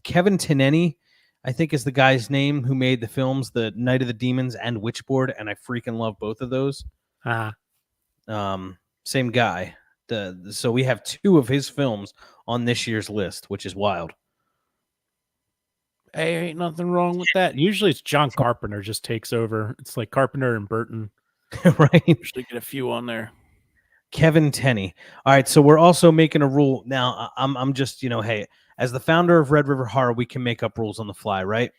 Kevin Tenney, I think, is the guy's name who made the films The Night of the Demons and Witchboard, and I freaking love both of those. Same guy. So we have 2 of his films on this year's list, which is wild. Hey, ain't nothing wrong with that. Usually it's John Carpenter just takes over. It's like Carpenter and Burton. Right? Usually get a few on there. Kevin Tenney. All right, so we're also making a rule now. I'm just, hey, as the founder of Red River Horror, we can make up rules on the fly, right?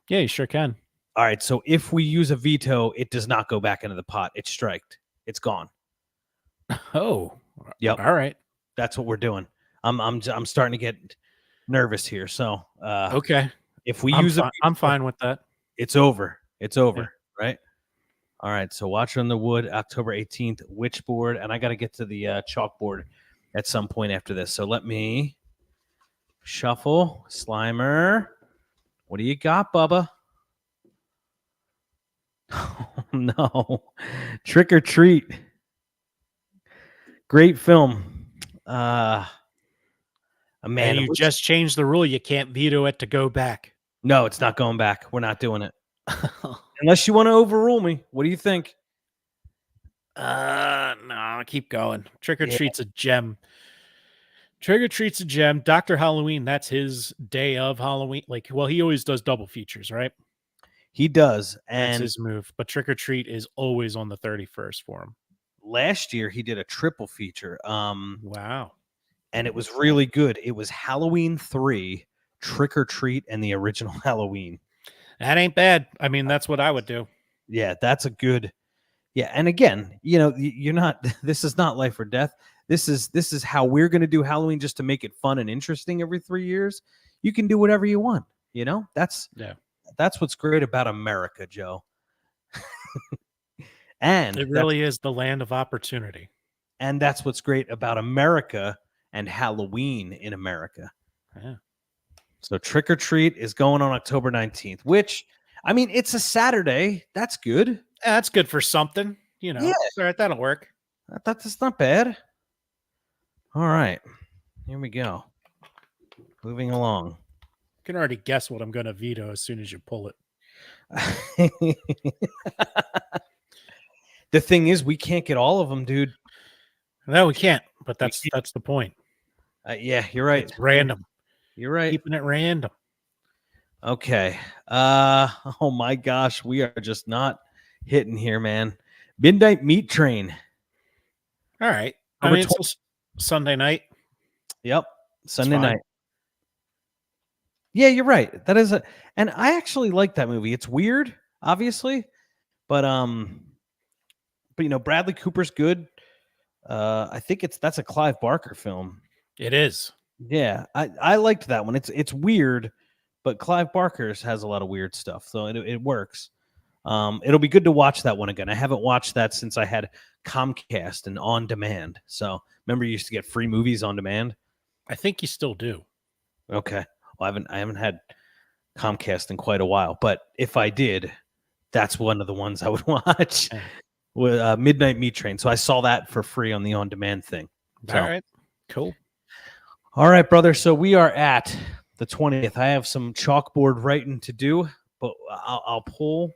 Yeah, you sure can. All right, so if we use a veto, it does not go back into the pot. It's striked. It's gone. Oh, yep. All right, that's what we're doing. I'm starting to get nervous here. So okay, if we use it, I'm fine with that. It's over. It's over, right? All right. So Watcher in the Wood, October 18th, Witchboard, and I got to get to the chalkboard at some point after this. So let me shuffle. Slimer, what do you got, Bubba? Oh, no. Trick or Treat. Great film. Man, and you just changed the rule. You can't veto it to go back. No, it's not going back. We're not doing it. Unless you want to overrule me. What do you think? No, keep going. Trick or Treat's a gem. Trick or Treat's a gem. Dr. Halloween, that's his day of Halloween. He always does double features, right? He does. And that's his move. But Trick or Treat is always on the 31st for him. Last year, he did a triple feature. Wow. And it was really good. It was Halloween 3, Trick or Treat, and the original Halloween. That ain't bad. I mean, that's what I would do. Yeah, that's a good. Yeah, and again, you're not. This is not life or death. This is how we're going to do Halloween, just to make it fun and interesting every 3 years. You can do whatever you want. That's what's great about America, Joe. And it really is the land of opportunity. And that's what's great about America and Halloween in America. Yeah. So Trick or Treat is going on October 19th, which, I mean, it's a Saturday. That's good. That's good for something, Yeah. All right, that'll work. That's not bad. All right. Here we go. Moving along. You can already guess what I'm going to veto as soon as you pull it. The thing is, we can't get all of them, dude. No, we can't. But that's the point. Yeah, you're right. It's random. You're right. Keeping it random. Okay. Oh my gosh, we are just not hitting here, man. Midnight Meat Train. All right. I mean, it's Sunday night. Yep. Sunday night. Yeah, you're right. That is and I actually like that movie. It's weird, obviously, but But Bradley Cooper's good. I think that's a Clive Barker film. It is. Yeah, I liked that one. It's weird, but Clive Barker's has a lot of weird stuff, so it works. It'll be good to watch that one again. I haven't watched that since I had Comcast and On Demand. So remember, you used to get free movies on demand. I think you still do. Okay, well, I haven't had Comcast in quite a while, but if I did, that's one of the ones I would watch. Yeah. With Midnight Meat Train. So I saw that for free on the On Demand thing. So. All right, cool. All right, brother. So we are at the 20th. I have some chalkboard writing to do, but I'll pull.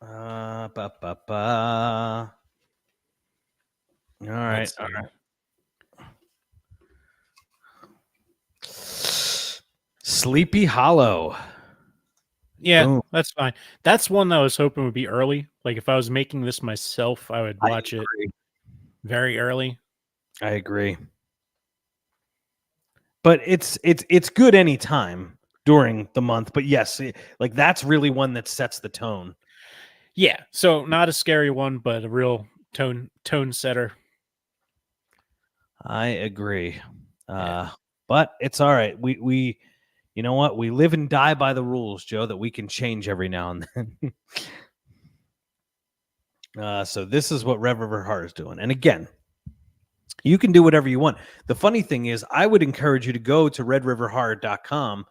All right. All right. Sleepy Hollow. Yeah, boom. That's fine. That's one that I was hoping would be early. Like if I was making this myself, I would watch it very early. I agree. But it's good anytime during the month. But yes, like that's really one that sets the tone. Yeah. So not a scary one, but a real tone setter. I agree. But it's all right. We you know what? We live and die by the rules, Joe, that we can change every now and then. So this is what Red River Horror is doing. And again, you can do whatever you want. The funny thing is, I would encourage you to go to redriverhorror.com,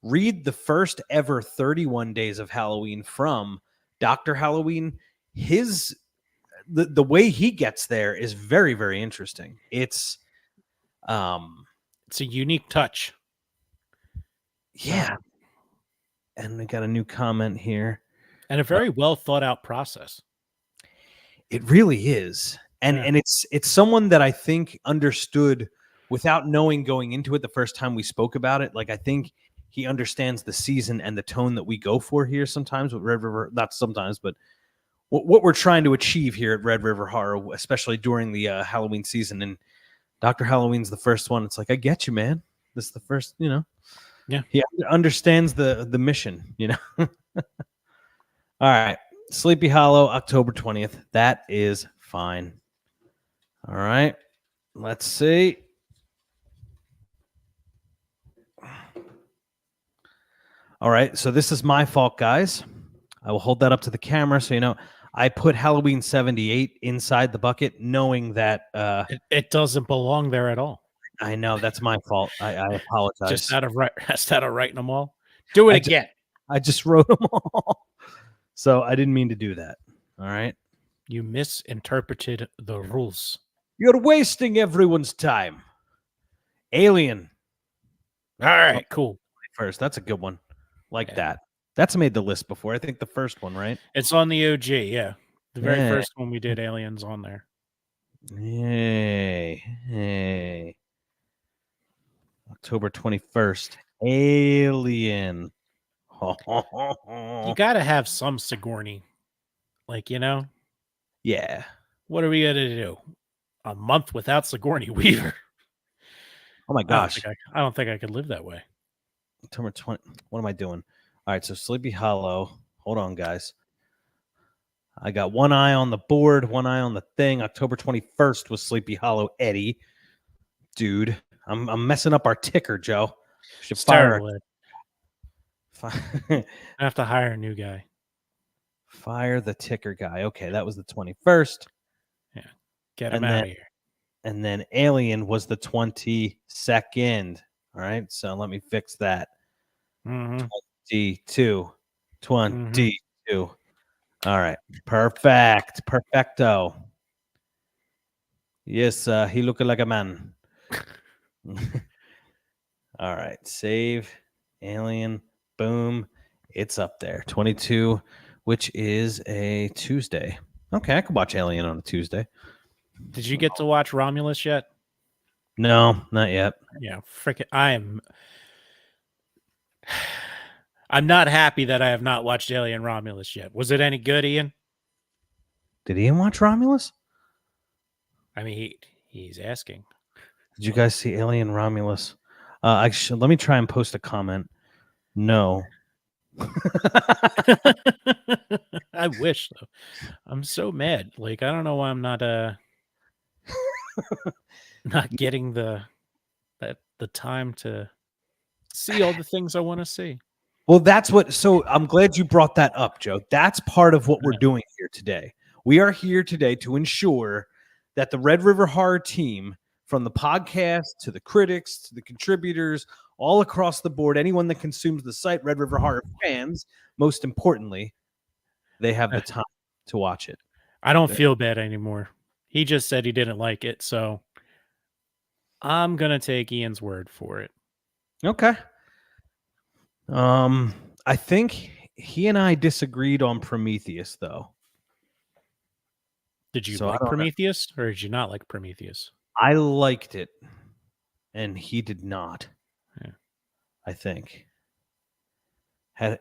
read the first ever 31 Days of Halloween from Dr. Halloween. The way he gets there is very, very interesting. It's a unique touch. Yeah. And we got a new comment here. And a very well thought out process. It really is. And it's someone that I think understood without knowing going into it the first time we spoke about it. Like I think he understands the season and the tone that we go for here sometimes with Red River, not sometimes, but what we're trying to achieve here at Red River Horror, especially during the Halloween season. And Dr. Halloween's the first one. It's like, I get you, man. This is the first, Yeah. He understands the mission, All right. Sleepy Hollow, October 20th. That is fine. All right. Let's see. All right. So this is my fault, guys. I will hold that up to the camera so you know. I put Halloween 78 inside the bucket knowing that it doesn't belong there at all. I know that's my fault. I apologize. Just out of writing them all. Do it again. I just wrote them all. So I didn't mean to do that. All right. You misinterpreted the rules. You're wasting everyone's time. Alien. All right, cool. First, that's a good one. That. That's made the list before. I think the first one, right? It's on the OG, yeah. The very first one we did, Aliens on there. Hey. October 21st. Alien. You got to have some Sigourney. Yeah. What are we going to do? A month without Sigourney Weaver? Oh, my gosh. I don't think I could live that way. October 20. What am I doing? All right, so Sleepy Hollow. Hold on, guys. I got one eye on the board, one eye on the thing. October 21st was Sleepy Hollow Eddie. Dude, I'm messing up our ticker, Joe. Should fire. I have to hire a new guy. Fire the ticker guy. Okay, that was the 21st. Yeah, get him out of here. And then Alien was the 22nd. All right, so let me fix that. 22. All right, perfecto. Yes, he look like a man. All right, save Alien. Boom, it's up there. 22, which is a Tuesday. Okay, I could watch Alien on a Tuesday. Did you get to watch Romulus yet? No, not yet. Yeah, I'm not happy that I have not watched Alien Romulus yet. Was it any good, Ian? Did Ian watch Romulus? I mean, he's asking. Did you guys see Alien Romulus? Let me try and post a comment. No, I wish though. I'm so mad. Like I don't know why I'm not not getting the time to see all the things I want to see. Well, that's what. So I'm glad you brought that up, Joe. That's part of what we're doing here today. We are here today to ensure that the Red River Horror team, from the podcast to the critics to the contributors, all across the board, anyone that consumes the site, Red River Horror fans, most importantly, they have the time to watch it. I don't feel bad anymore. He just said he didn't like it, so I'm gonna take Ian's word for it. Okay. I think he and I disagreed on Prometheus, though. Did you So like Prometheus or did you not like Prometheus? I liked it, and he did not. Yeah. I think.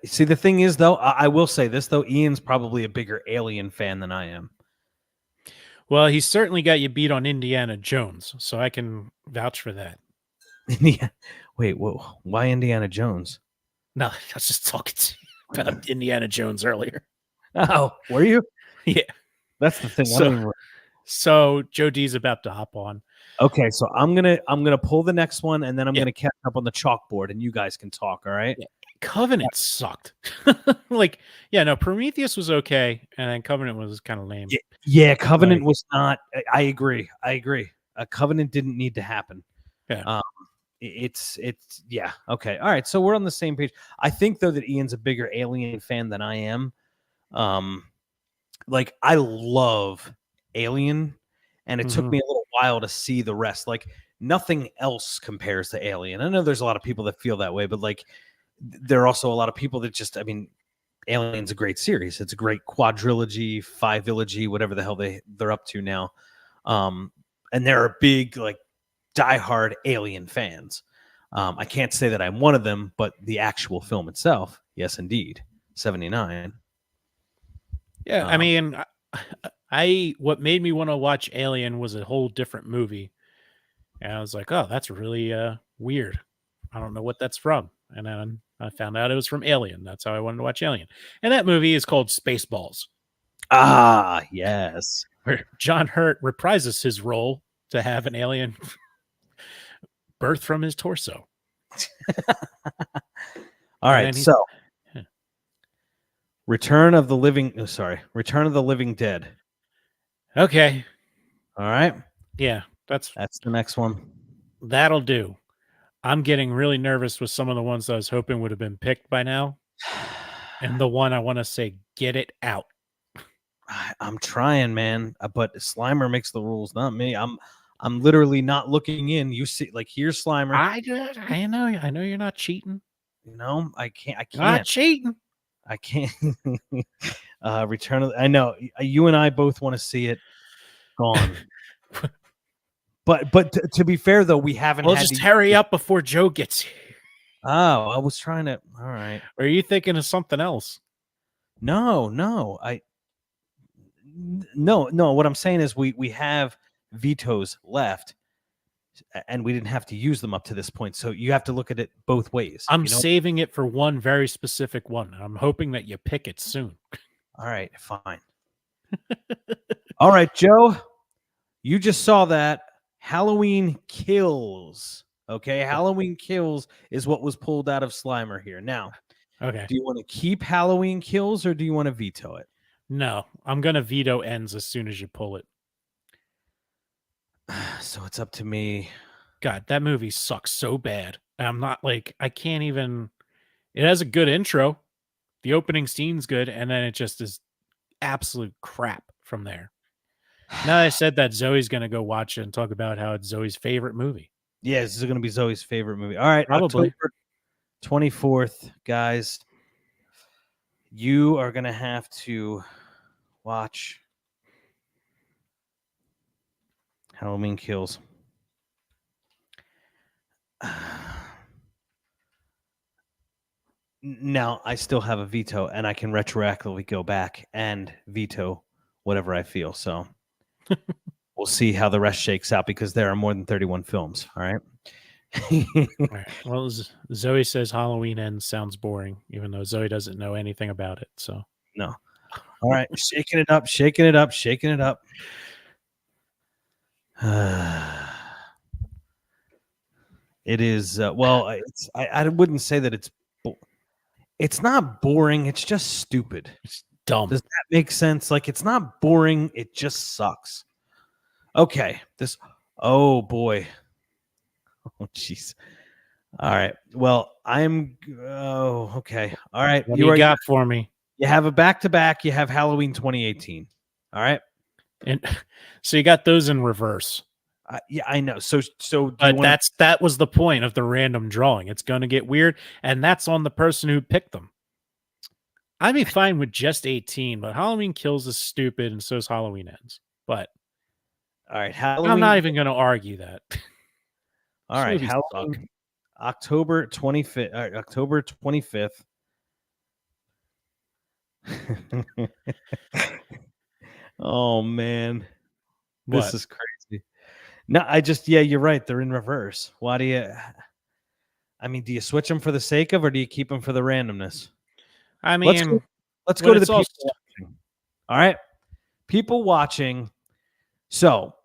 See, the thing is, though, I will say this, though, Ian's probably a bigger Alien fan than I am. Well, he certainly got you beat on Indiana Jones, so I can vouch for that. Yeah. Wait, whoa, why Indiana Jones? No, I was just talking to you about Indiana Jones earlier. Oh, were you? Yeah. That's the thing. So Joe D's about to hop on. Okay, so I'm gonna pull the next one, and then I'm gonna catch up on the chalkboard, and you guys can talk. All right. Yeah. Covenant sucked. No, Prometheus was okay, and then Covenant was kind of lame. Yeah, Covenant was not. I agree. Covenant didn't need to happen. Yeah. It's yeah. Okay. All right. So we're on the same page. I think though that Ian's a bigger Alien fan than I am. Like I love Alien, and it took me a little while to see the rest. Like nothing else compares to Alien. I know there's a lot of people that feel that way, but like there are also a lot of people that just, I mean, Alien's a great series. It's a great quadrilogy, five-ilogy, whatever the hell they're up to now. And there are big, like, diehard Alien fans. I can't say that I'm one of them, but the actual film itself, yes, indeed. 79. Yeah, I mean, what made me want to watch Alien was a whole different movie. And I was like, oh, that's really weird. I don't know what that's from. And then I found out it was from Alien. That's how I wanted to watch Alien. And that movie is called Spaceballs. Ah, yes. Where John Hurt reprises his role to have an alien birth from his torso. All right, so Return of the Living Dead. Okay. All right. Yeah, that's the next one. That'll do. I'm getting really nervous with some of the ones I was hoping would have been picked by now. And the one I want to say, get it out. I'm trying, man, but Slimer makes the rules, not me. I'm literally not looking in. You see, like, here's Slimer. I know you're not cheating. No, I can't. Not cheating. I can't. Return of. I know you and I both want to see it gone. But to be fair, though, we haven't. Well, just hurry up before Joe gets here. Oh, I was trying to. All right. Or are you thinking of something else? No. What I'm saying is we have vetoes left, and we didn't have to use them up to this point. So you have to look at it both ways. I'm saving it for one very specific one. I'm hoping that you pick it soon. All right, fine. All right, Joe, you just saw that. Halloween Kills. Okay, Halloween Kills is what was pulled out of Slimer here. Now, okay, do you want to keep Halloween Kills or do you want to veto it? No, I'm going to veto ends as soon as you pull it. So it's up to me. God, that movie sucks so bad. I'm not like, I can't even. It has a good intro. The opening scene's good, and then it just is absolute crap from there. Now I said that, Zoe's going to go watch it and talk about how it's Zoe's favorite movie. Yeah, this is going to be Zoe's favorite movie. All right, probably. October 24th, guys. You are going to have to watch Halloween Kills. Now, I still have a veto, and I can retroactively go back and veto whatever I feel. So we'll see how the rest shakes out because there are more than 31 films. All right. All right. Well, Zoe says Halloween Ends sounds boring, even though Zoe doesn't know anything about it. So No. All right, shaking it up, shaking it up, shaking it up. It is well. I wouldn't say that it's not boring. It's just stupid. it's dumb. Does that make sense? Like it's not boring. It just sucks. Okay. Oh boy. Oh jeez. All right. Well, oh, okay. All right. What do you got for me? You have a back-to-back. You have Halloween 2018. All right. And so you got those in reverse. Yeah, I know. So but that was the point of the random drawing. It's going to get weird, and that's on the person who picked them. I'd be fine with just 18, but Halloween Kills is stupid, and so is Halloween Ends. But all right, Halloween. I'm not even going to argue that. All right, Halloween, October 25th. All right, October 25th. Oh man, this is crazy. No, you're right. They're in reverse. Why do you? I mean, do you switch them for the sake of, or do you keep them for the randomness? I mean, let's go to the people watching. All right, people watching. So,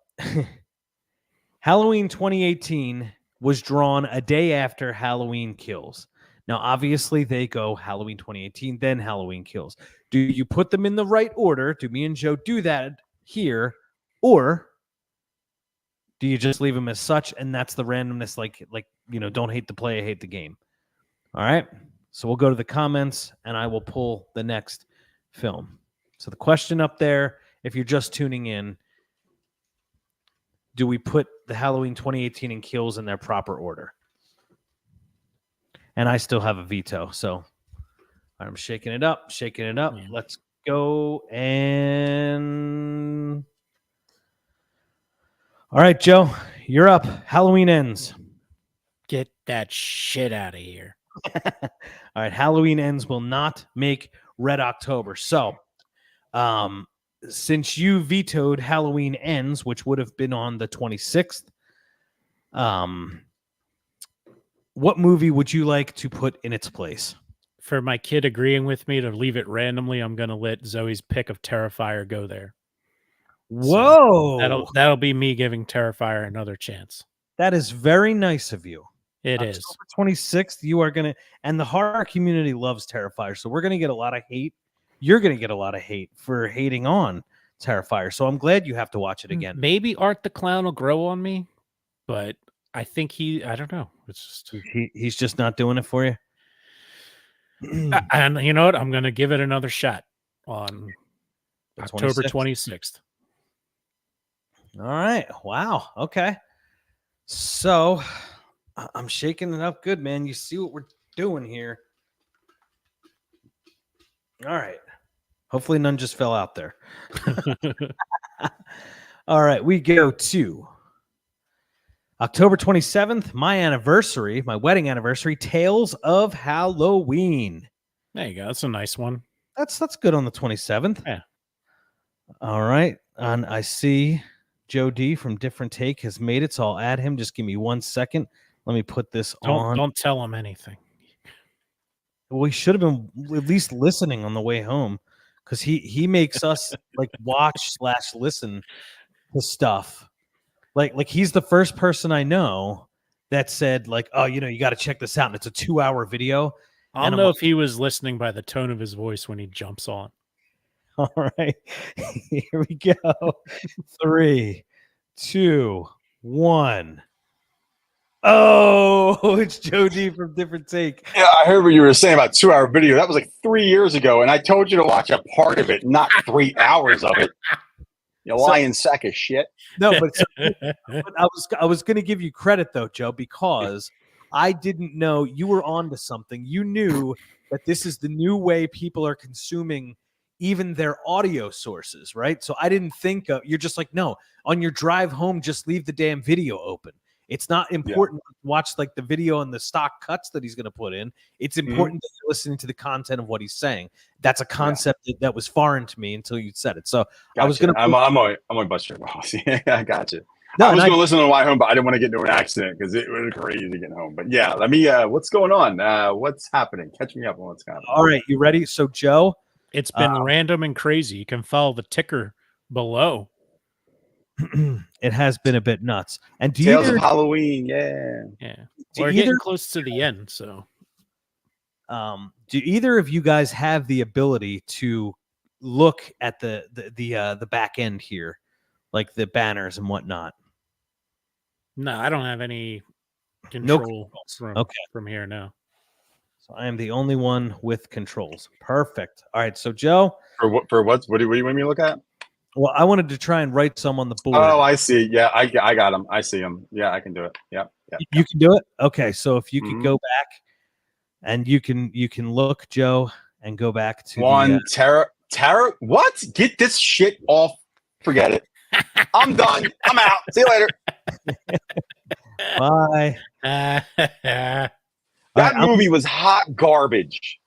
Halloween 2018 was drawn a day after Halloween Kills. Now, obviously, they go Halloween 2018, then Halloween Kills. Do you put them in the right order? Do me and Joe do that here, or do you just leave them as such, and that's the randomness? Like don't hate the play, hate the game. All right. So we'll go to the comments, and I will pull the next film. So the question up there, if you're just tuning in, do we put the Halloween 2018 and Kills in their proper order? And I still have a veto, so I'm shaking it up, shaking it up. Yeah. Let's go. And all right, Joe, you're up. Halloween Ends. Get that shit out of here. All right, Halloween Ends will not make Red October. So, since you vetoed Halloween Ends, which would have been on the 26th, what movie would you like to put in its place? For my kid agreeing with me to leave it randomly, I'm going to let Zoe's pick of Terrifier go there. Whoa. So that'll be me giving Terrifier another chance. That is very nice of you. It is. October 26th, you are going to, and the horror community loves Terrifier, so we're going to get a lot of hate. You're going to get a lot of hate for hating on Terrifier, so I'm glad you have to watch it again. Maybe Art the Clown will grow on me, but I think I don't know. It's just he's just not doing it for you. And you know what? I'm going to give it another shot on October 26th. All right. Wow. Okay. So I'm shaking it up good, man. You see what we're doing here. All right. Hopefully none just fell out there. All right. We go to October 27th, my anniversary, my wedding anniversary, Tales of Halloween. There you go. That's a nice one. That's good on the 27th. Yeah. All right. And I see Joe D from Different Take has made it, so I'll add him. Just give me 1 second. Let me put this on. Don't tell him anything. Well, he should have been at least listening on the way home, because he makes us like watch/listen to stuff. Like he's the first person I know that said like, oh, you got to check this out. And it's a 2-hour video. I'll know if he was listening by the tone of his voice when he jumps on. All right, here we go. 3, 2, 1. Oh, it's Joe D from Different Take. Yeah, I heard what you were saying about 2-hour video. That was like 3 years ago, and I told you to watch a part of it, not 3 hours of it. You lying sack of shit. No, but I was going to give you credit though, Joe, because I didn't know you were onto something. You knew that this is the new way people are consuming even their audio sources, right? So I didn't think you're just like, no, on your drive home, just leave the damn video open. It's not important to watch like the video and the stock cuts that he's going to put in. It's important that you're listening to the content of what he's saying. That's a concept that was foreign to me until you said it. So gotcha. I was going to. I'm on bus your boss. I got you. No, I was and going to listen on the way home, but I didn't want to get into an accident because it was crazy getting home. But yeah, let me. What's going on? What's happening? Catch me up on what's happening. all right, you ready? So, Joe, It's been random and crazy. You can follow the ticker below. it has been a bit nuts. And do Tales either, of Halloween, yeah. do We're either, getting close to the end, so do either of you guys have the ability to look at the back end here, like the banners and whatnot? no, I don't have any No control controls. from here now. So I am the only one with controls. Perfect. All right. So Joe, For what? What do you want me to look at? well, I wanted to try and write some on the board. Oh, I see. Yeah, I got them. I see them. Yeah, I can do it. Yep. You can do it. Okay. So if you could Mhm. go back and you can look, Joe, and go back to One the, Tara. What? Get this shit off. Forget it. I'm done. I'm out. See you later. bye. That All right, movie was hot garbage.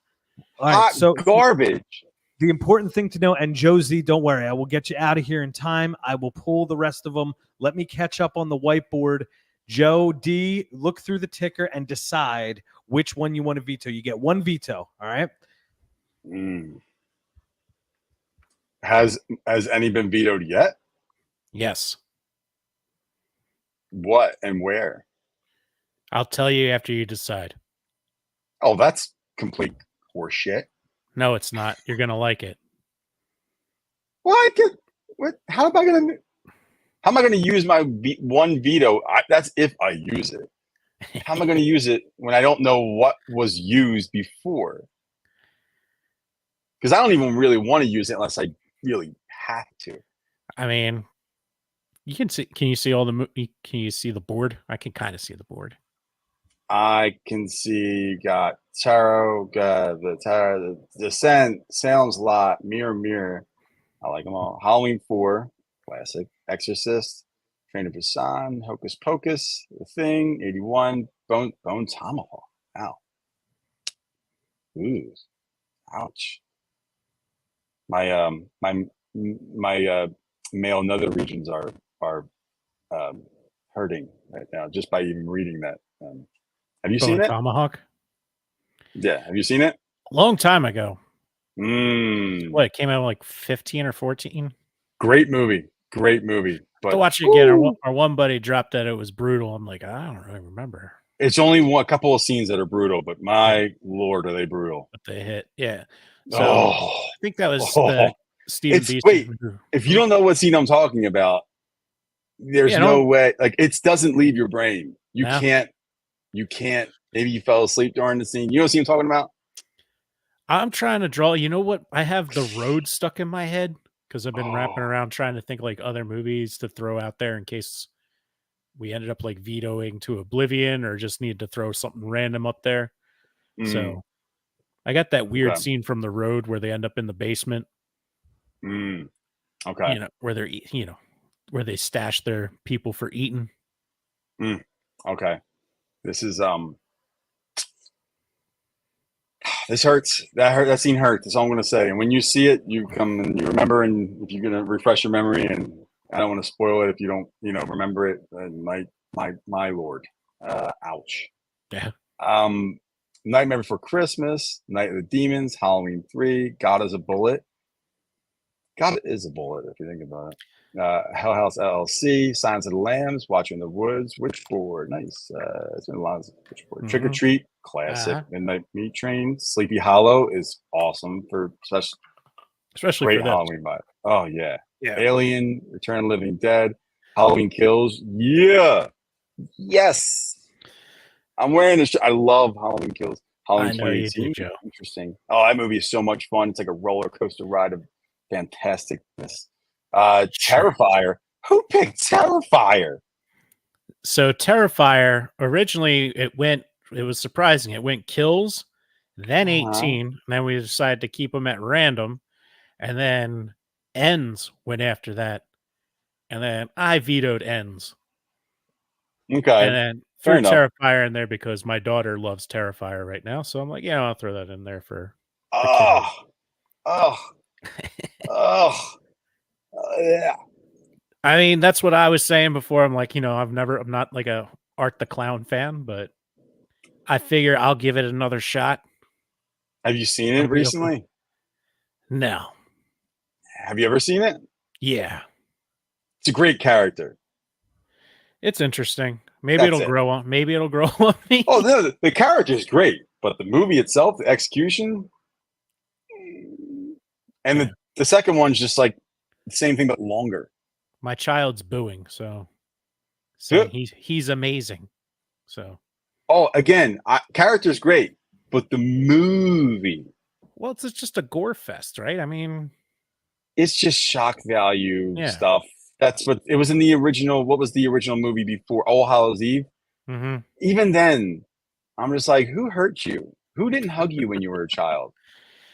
all right, Hot so garbage. the important thing to know, and Josie, don't worry, I will get you out of here in time. I will pull the rest of them. Let me catch up on the whiteboard. Joe D, look through the ticker and decide which one you want to veto. You get one veto. All right. Has any been vetoed yet? Yes. What and where? I'll tell you after you decide. Oh, that's complete horseshit. No, it's not. You're going to like it. What? How am I gonna use my one veto? That's if I use it. How am I gonna use it when I don't know what was used before? Because I don't even really want to use it unless I really have to. I mean, you can see. Can you see all the? Can you see the board? I can kind of see the board. I can see got Tarot, got the Tarot, the Descent, Salem's Lot, Mirror. I like them all. Halloween 4, classic. Exorcist, Train to Busan, Hocus Pocus, The Thing, 81, Bone Tomahawk. Ow. Ooh. Ouch. My male nether regions are hurting right now just by even reading that. Have you seen it? Tomahawk. Yeah. Have you seen it? A long time ago. Mm. What, it came out like 15 or 14? Great movie. But to watch it again. Our one buddy dropped that it was brutal. I'm like, I don't really remember. It's only a couple of scenes that are brutal, but my lord, are they brutal? But they hit, yeah. So I think that was Stephen Beaston. Wait, if you don't know what scene I'm talking about, there's no way. Like, it doesn't leave your brain. You can't. Maybe you fell asleep during the scene. You know what scene I'm talking about? I'm trying to draw. You know what? I have The Road stuck in my head because I've been wrapping around trying to think like other movies to throw out there in case we ended up like vetoing to oblivion or just need to throw something random up there. So I got that weird scene from The Road where they end up in the basement. Okay. You know, where they're, where they stash their people for eating. Okay. This is, this hurts. That scene hurts. That's all I'm going to say. And when you see it, you come and you remember, and if you're going to refresh your memory, and I don't want to spoil it if you don't, remember it, my lord, ouch. Yeah. Nightmare Before Christmas, Night of the Demons, Halloween 3, God is a Bullet. God is a Bullet, if you think about it. Hell House LLC, Signs of the Lambs, Watching the Woods, Witchboard, nice. It's been a lot of Witchboard. Trick or Treat, classic. Midnight Meat Train, Sleepy Hollow is awesome for especially great for Halloween vibe. Oh yeah. Yeah. Alien, Return of the Living Dead, Halloween Kills. Yeah. Yes. I'm wearing this. I love Halloween Kills. Halloween 2018. Interesting. Oh, that movie is so much fun. It's like a roller coaster ride of fantasticness. Terrifier. Who picked Terrifier? So Terrifier, originally it was surprising. It went Kills, then 18, and then we decided to keep them at random, and then Ends went after that, and then I vetoed Ends. Okay. And then threw Terrifier in there because my daughter loves Terrifier right now, so I'm like, yeah, I'll throw that in there for yeah. I mean, that's what I was saying before. I'm like, I'm not like a Art the Clown fan, but I figure I'll give it another shot. Have you seen A it real- recently? No. Have you ever seen it? Yeah. It's a great character. It's interesting. Maybe That's it'll it. grow on. Maybe it'll grow on me. Oh, the character is great, but the movie itself, the execution, and Yeah. the second one's just like the same thing but longer. My child's booing, so saying he's amazing. So, Oh, again, character's great, but the movie, well, it's just a gore fest, right? I mean, it's just shock value Yeah. stuff. That's what it was in the original. What was the original movie before All Hallows Eve? mhm. Even then, I'm just like, who hurt you? Who didn't hug you when you were a child?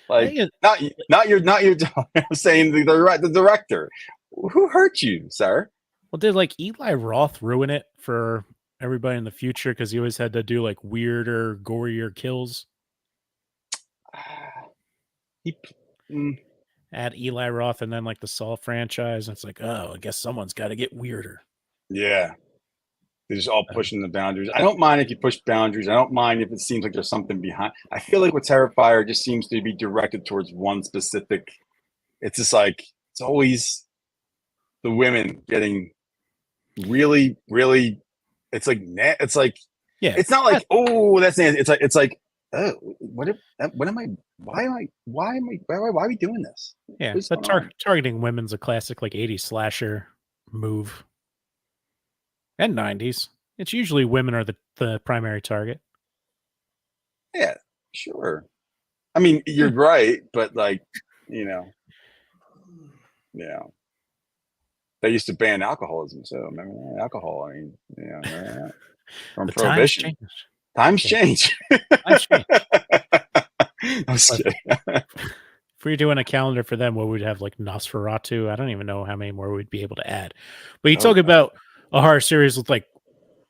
Like, not your. I'm saying the director. Who hurt you, sir? Well, did like Eli Roth ruin it for everybody in the future because he always had to do like weirder, gorier kills? Add Eli Roth and then like the Saw franchise. And it's like, oh, I guess someone's got to get weirder. Yeah. They're just all pushing the boundaries. I don't mind if you push boundaries. I don't mind if it seems like there's something behind. I feel like with Terrifier, it just seems to be directed towards one specific. It's just like, it's always the women getting really, really. It's like, yeah. It's not like, oh, that's nasty. It's like, oh, what am I? Why are we doing this? Yeah, but targeting women's a classic like 80s slasher move. And 90s. It's usually women are the primary target. Yeah, sure. I mean, you're right, but like, yeah. They used to ban alcoholism, so remember that? Alcohol. I mean, yeah, from The prohibition. Times change. Times change. I'm just kidding. If we were doing a calendar for them, what we'd have like Nosferatu. I don't even know how many more we'd be able to add. But you talk about a horror series with like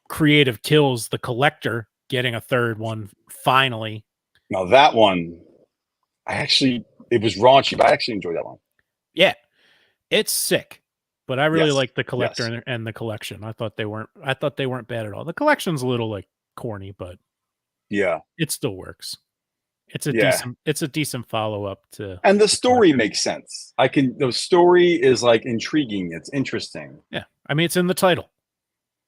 creative kills, The Collector getting a third one finally. Now that one, it was raunchy, but I actually enjoyed that one. Yeah, it's sick, but I really like The Collector Yes. and The Collection. I thought they weren't bad at all. The Collection's a little like corny, but yeah, it still works. It's a decent follow up to, and the story makes sense. The story is like intriguing. It's interesting. Yeah, I mean it's in the title.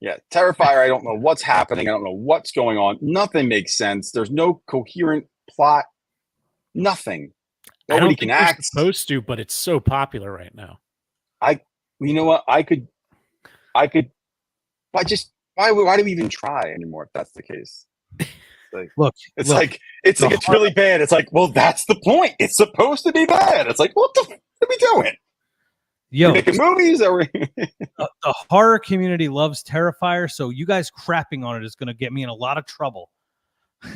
Yeah, Terrifier. I don't know what's happening. I don't know what's going on. Nothing makes sense. There's no coherent plot. Nothing. Nobody can act. It's supposed to, but it's so popular right now. You know what? Why do we even try anymore if that's the case? It's really bad. It's like, well, that's the point. It's supposed to be bad. It's like, what the f are we doing? Yo, making movies? The horror community loves Terrifier, so you guys crapping on it is going to get me in a lot of trouble.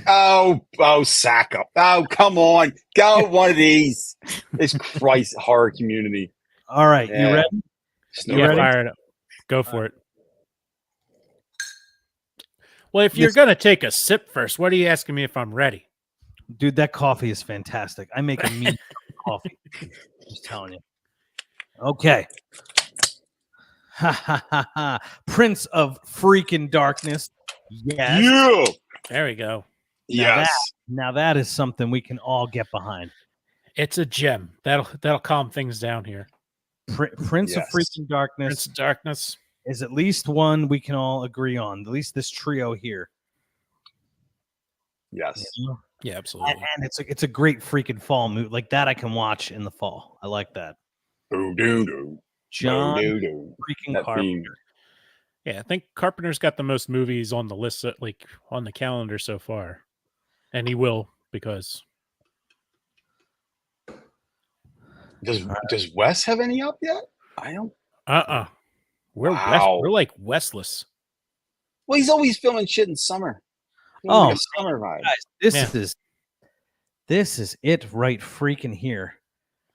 Oh, sack up. Oh, come on. Go one of these. It's Christ horror community. All right. Yeah. You ready? You ready? Fire it up. Go for it. Well, if you're going to take a sip first, what are you asking me if I'm ready? Dude, that coffee is fantastic. I make a mean coffee. Just telling you. Okay. Ha ha ha ha. Prince of freaking Darkness. Yes. Yeah. There we go. Yes. Now that is something we can all get behind. It's a gem. That'll calm things down here. Prince of freaking Darkness. Prince of Darkness is at least one we can all agree on. At least this trio here. Yes. Yeah, absolutely. And it's a great freaking fall movie. Like that I can watch in the fall. I like that. John freaking Carpenter. Yeah, I think Carpenter's got the most movies on the list, like on the calendar so far. And he will, because Does Wes have any up yet? I don't. We're like Westless. Well, he's always filming shit in summer. Like summer vibe. Guys, this is it right freaking here.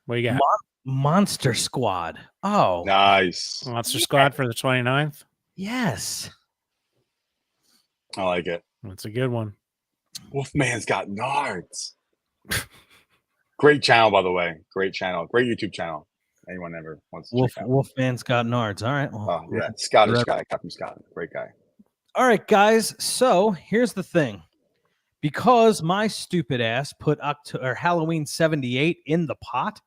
What you got? Monster Squad. Oh, nice. Monster Squad for the 29th. Yes, I like it. That's a good one. Wolfman's got nards. Great channel, by the way. Great channel. Great YouTube channel. anyone ever wants to check out. Wolfman Scott Nards. All right. Well, Oh yeah, Scottish guy, Captain Scott, great guy. All right, guys. So here's the thing. Because my stupid ass put Halloween 78 in the pot,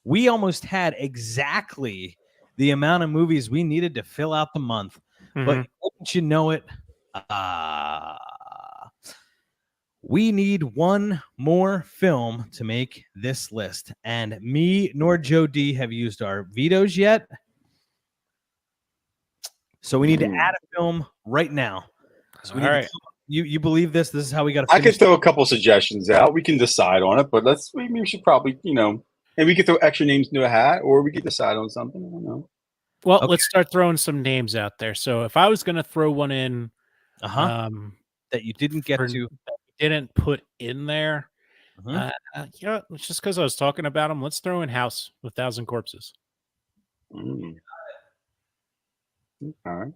we almost had exactly the amount of movies we needed to fill out the month. Mhm. But wouldn't you know it, we need one more film to make this list. And me nor Joe D have used our vetoes yet. So we need to add a film right now. So we need to you believe this? This is how we got to. I could throw a couple suggestions out. We can decide on it, but we should probably, and we could throw extra names into a hat, or we could decide on something. I don't know. Well, let's start throwing some names out there. So if I was going to throw one in, that you didn't get to, didn't put in there, it's just because I was talking about them. Let's throw in House with 1,000 Corpses. All right.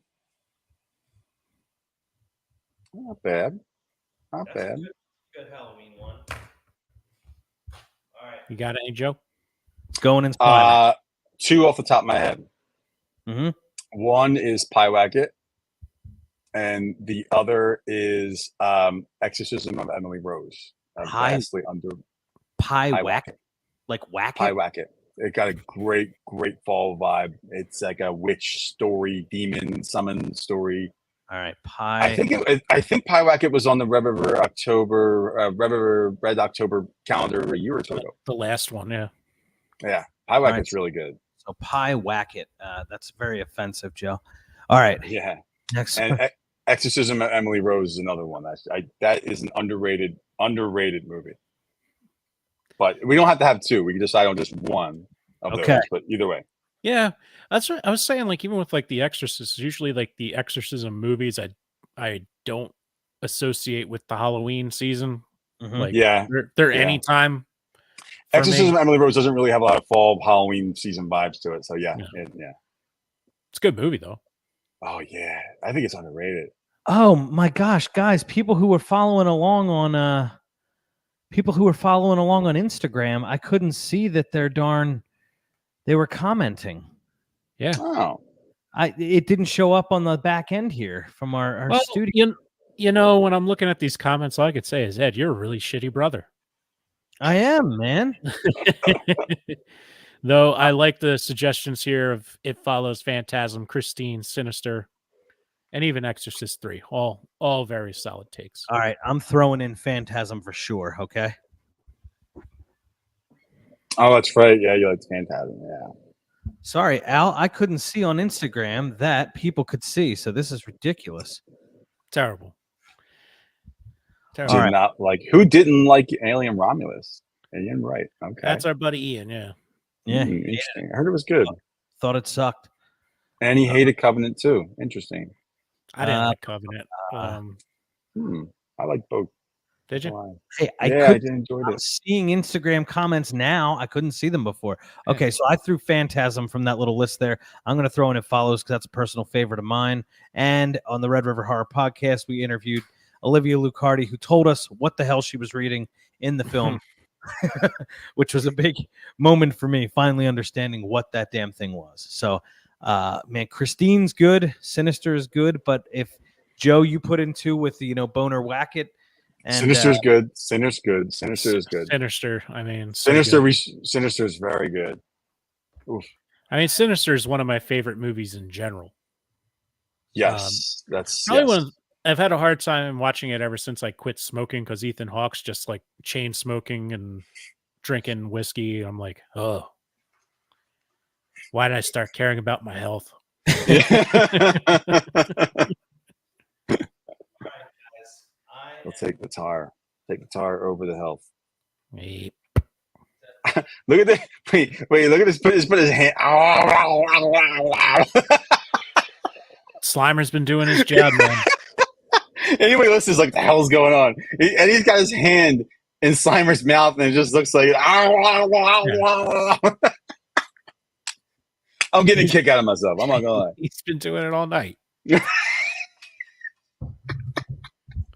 Not bad. Not bad. Good Halloween one. All right. You got any, Joe? It's going in. 2 off the top of my head. One is Pyewacket, and the other is Exorcism of Emily Rose. Vastly under Pyewacket, like Wacket. Pyewacket. It got a great fall vibe. It's like a witch story, demon summon story. All right, I think Pyewacket was on the Red River Red October calendar a year or two ago. The last one, yeah. Yeah, Pyewacket's really good. So Pyewacket, that's very offensive, Joe. All right, yeah. Next, and Exorcism of Emily Rose is another one. That is an underrated movie. But we don't have to have 2. We can decide on just one of those. But either way. Yeah, that's what I was saying. Like, even with like The Exorcist, usually like the exorcism movies, I don't associate with the Halloween season. Like, they're anytime. Exorcism of Emily Rose doesn't really have a lot of fall Halloween season vibes to it. So yeah. It's a good movie though. Oh yeah, I think it's underrated. Oh my gosh, guys! People who were following along on Instagram, I couldn't see that they were commenting. Yeah. Oh. It didn't show up on the back end here from our studio. When I'm looking at these comments, all I could say is, Ed, you're a really shitty brother. I am, man. Though I like the suggestions here of It Follows, Phantasm, Christine, Sinister, and even Exorcist 3. All very solid takes. All right, I'm throwing in Phantasm for sure, okay? Oh, that's right. Yeah, you like Phantasm, yeah. Sorry, Al, I couldn't see on Instagram that people could see, so this is ridiculous. Terrible. Who didn't like Alien Romulus? Ian, right? Okay, that's our buddy Ian. Yeah. Interesting. I heard it was good. Thought it sucked, and he hated Covenant too. Interesting. I didn't like Covenant. I like both. Did you? Hey, I did enjoy it. Seeing Instagram comments now, I couldn't see them before. Okay, so I threw Phantasm from that little list there. I'm going to throw in It Follows because that's a personal favorite of mine. And on the Red River Horror Podcast, we interviewed Olivia Lucardi, who told us what the hell she was reading in the film, which was a big moment for me, finally understanding what that damn thing was. So, man, Christine's good, Sinister is good, but if Joe, you put in 2 with the Boner Wacket. And, Sinister's good. Sinister's good. Sinister is good. Sinister. I mean, Sinister is very good. Oof. I mean, Sinister is one of my favorite movies in general. Yes, that's probably one. I've had a hard time watching it ever since I quit smoking because Ethan Hawke's just like chain smoking and drinking whiskey. I'm like, oh, why did I start caring about my health? I'll take the tar. Take the tar over the health. Hey. Look at this. Wait, look at this. Put his hand. Slimer's been doing his job, man. Anybody listening is like, the hell's going on? And he's got his hand in Slimer's mouth, and it just looks like, I'm getting a kick out of myself. I'm not gonna lie. He's been doing it all night.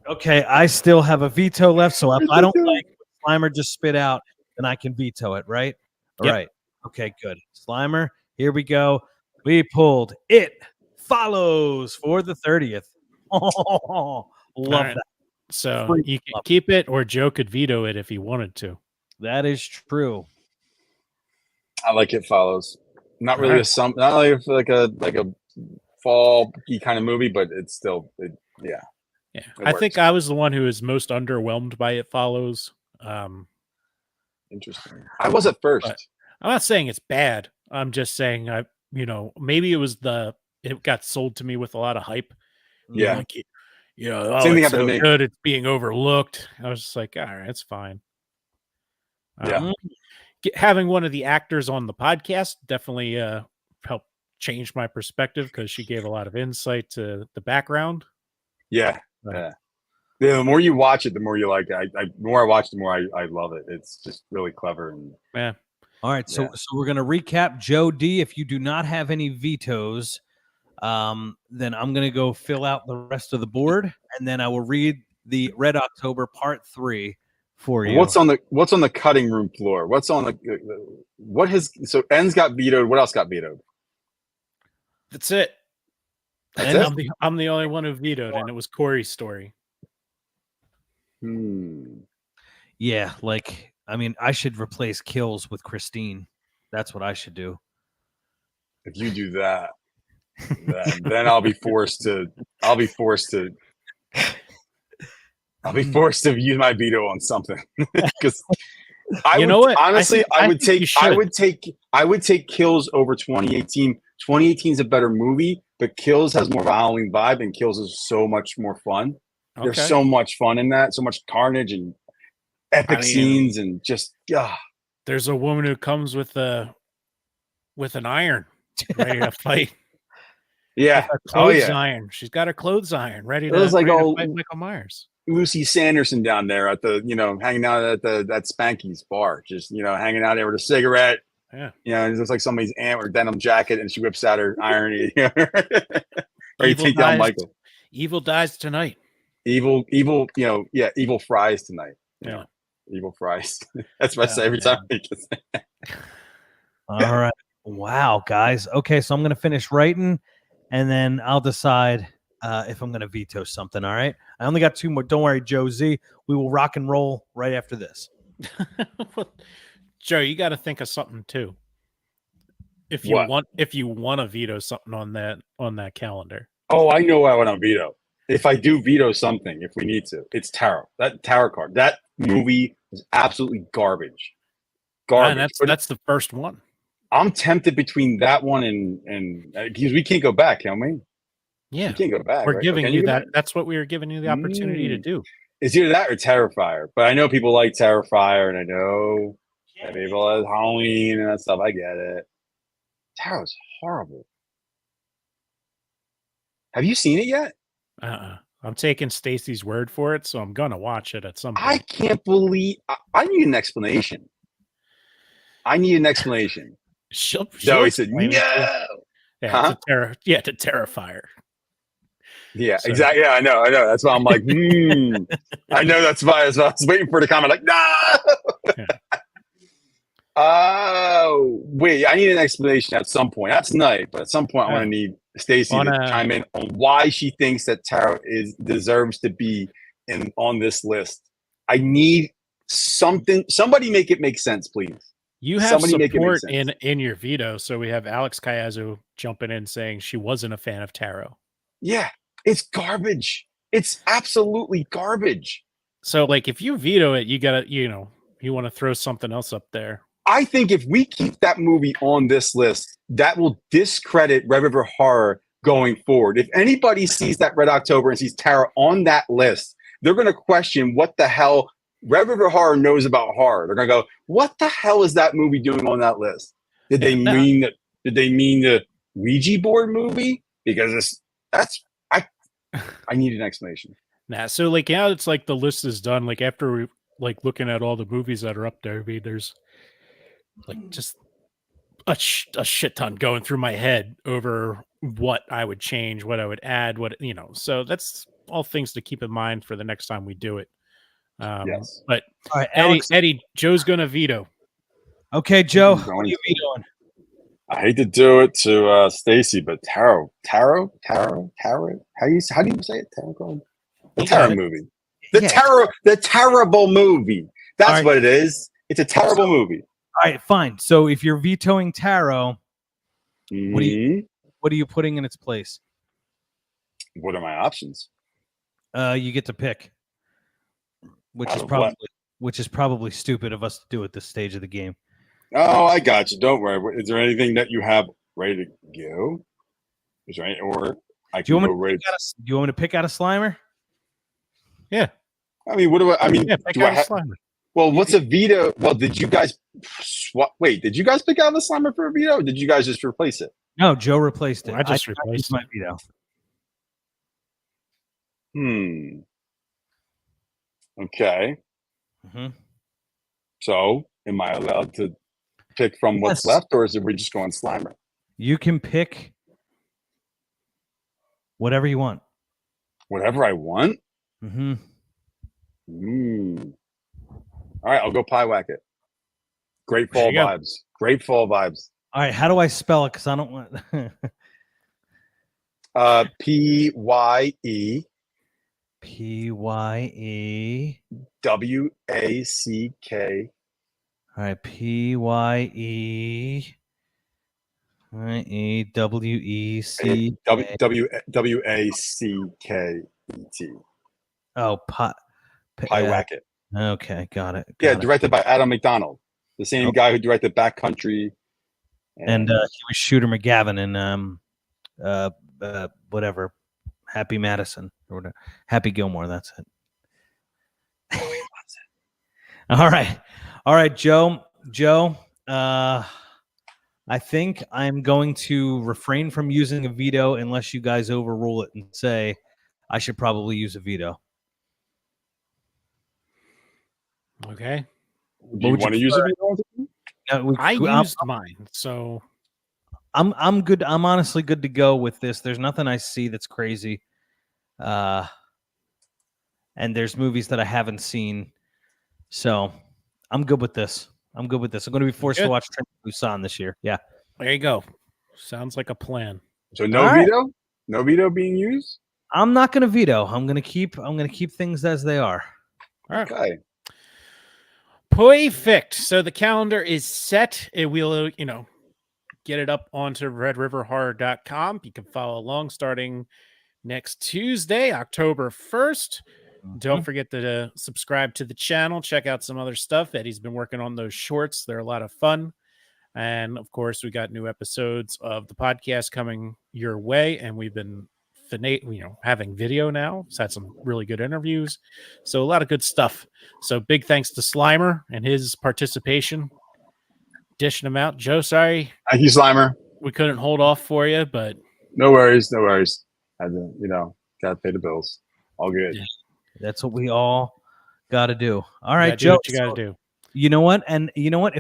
Okay, I still have a veto left, so if I don't like what Slimer just spit out, then I can veto it, right? All right. Okay, good. Slimer, here we go. We pulled It Follows for the 30th. Oh, love right. that. So Freaking you can love keep it, or Joe could veto it if he wanted to. That is true. I like It Follows. Not All really right. not like a fall kind of movie, but it's still yeah. Yeah, It I think works. I was the one who was most underwhelmed by It Follows. Interesting. I was at first. But I'm not saying it's bad. I'm just saying maybe it got sold to me with a lot of hype. Yeah. Like, oh, Same thing it's happened so to me. good, it's being overlooked. I was just like, all right, it's fine. Yeah. Having one of the actors on the podcast definitely helped change my perspective because she gave a lot of insight to the background. Yeah. Yeah. The more you watch it, the more you like it. The more I watch, the more I love it. It's just really clever. And Yeah. All right, so we're gonna recap. Joe D, if you do not have any vetoes, then I'm gonna go fill out the rest of the board, and then I will read the Red October Part 3 for you. what's on the cutting room floor? What's on so N's got vetoed. What else got vetoed? That's it. That's And it? I'm the only one who vetoed, and it was Corey's story. Yeah, I should replace Kills with Christine. That's what I should do. If you do that, then I'll be forced to use my veto on something. Because honestly, I would take Kills over 2018. 2018 is a better movie, but Kills has more of a Halloween vibe, and Kills is so much more fun. Okay. There's so much fun in that, so much carnage and epic scenes, and just there's a woman who comes with an iron ready to fight. Yeah. Iron. She's got her clothes iron ready to fight Michael Myers. Lucy Sanderson down there at the, hanging out at that Spanky's bar, just, hanging out there with a cigarette. Yeah. It looks like somebody's aunt with a denim jacket, and she whips out her irony. Or you take down Michael. Evil dies tonight. Evil fries tonight. Yeah. Evil fries. That's what I say every time. All right. Wow, guys. Okay, so I'm going to finish writing, and then I'll decide if I'm going to veto something. All right. I only got 2 more. Don't worry, Joe Z. We will rock and roll right after this. Joe, you got to think of something too. If you want to veto something on that calendar. Oh, I know what I want to veto. If I do veto something, if we need to, it's Tarot. That Tarot card. That movie was absolutely garbage. And that's the first one. I'm tempted between that one and because we can't go back, can we? Yeah, we can't go back. We're giving you that. That's what we were giving you the opportunity to do. It's either that or Terrifier. But I know people like Terrifier, and I know that people like Halloween and that stuff. I get it. Tarot's horrible. Have you seen it yet? I'm taking Stacy's word for it, so I'm gonna watch it at some point. I can't believe. I need an explanation. She'll Zoe said no. Yeah, it's a Terrifier. Yeah, so. Exactly. Yeah, I know. That's why I'm like, I know that's why I was waiting for the comment, like, no. Yeah. Oh, wait, I need an explanation at some point. That's nice, but at some point I want to need Stacy to chime in on why she thinks that Tarot deserves to be on this list. I need something. Somebody make it make sense, please. You have support in your veto, so we have Alex Caiazzo jumping in saying she wasn't a fan of Tarot. Yeah, it's garbage. It's absolutely garbage. So, if you veto it, you gotta, you want to throw something else up there. I think if we keep that movie on this list, that will discredit Red River Horror going forward. If anybody sees that Red October and sees Tarot on that list, they're going to question what the hell Red River Horror knows about horror. They're going to go, what the hell is that movie doing on that list? Did they mean the Ouija board movie? Because I need an explanation. Nah, so now it's the list is done. After we looking at all the movies that are up there, there's just a shit ton going through my head over what I would change, what I would add, so that's all things to keep in mind for the next time we do it. Yes. But all right, Eddie, Joe's gonna veto. Okay, Joe, I'm what are going you to. vetoing? I hate to do it to Stacy, but tarot. How do you say it? Tarot. The You tarot got it. movie. Yeah. The terrible movie. That's All right. what it is. It's a terrible movie. All right, fine. So if you're vetoing tarot, Mhm. what are you putting in its place? What are my options? You get to pick, which Out is of what? probably stupid of us to do at this stage of the game. Oh, I got you. Don't worry. Is there anything that you have ready to go? Is there any, or I Do you can go want me right? do you want me to pick out a Slimer? Yeah. I mean, what do I mean? Yeah. Pick Do I out a have? Slimer. Well, what's a veto? Well, did you guys wait? Did you guys pick out the Slimer for a veto? Or did you guys just replace it? No, Joe replaced it. I just used replaced my it. veto. Okay. Mm-hmm. So, am I allowed to pick from what's Yes. left, or is it we just going Slimer? You can pick whatever you want. Whatever I want. Mm-hmm. All right, I'll go pie whack it. Great There fall you go. vibes. Great fall vibes. All right, how do I spell it? Because I don't want. PYE PYE. WACK. All right, PYE. All right, EWEC. WACKET. Oh, Pie whack it. Okay, got it. Yeah, Got it. directed by Adam McDonald, the same Oh. guy who directed Backcountry. And he was Shooter McGavin in whatever, Happy Madison or whatever. Happy Gilmore. That's it. All right, Joe. I think I'm going to refrain from using a veto unless you guys overrule it and say I should probably use a veto. Okay. Do you want to use a veto? I used mine, so I'm good. I'm honestly good to go with this. There's nothing I see that's crazy. And there's movies that I haven't seen. So I'm good with this. I'm going to be forced to watch Train to Busan this year. Yeah. There you go. Sounds like a plan. So no veto? No veto being used? I'm not going to veto. I'm going to keep things as they are. All right. Okay. Perfect. So the calendar is set. It will, get it up onto redriverhorror.com. You can follow along starting next Tuesday, October 1st. Don't forget to subscribe to the channel. Check out some other stuff. Eddie's been working on those shorts. They're a lot of fun. And of course, we got new episodes of the podcast coming your way. And we've been having video now. It's had some really good interviews. So a lot of good stuff. So big thanks to Slimer and his participation. Dishing them out. Joe, sorry. Thank you, Slimer. We couldn't hold off for you, but no worries. Had to, gotta pay the bills. All good. Yeah. That's what we all got to do. All right, Joe. What you got to do. You know what? And you know what?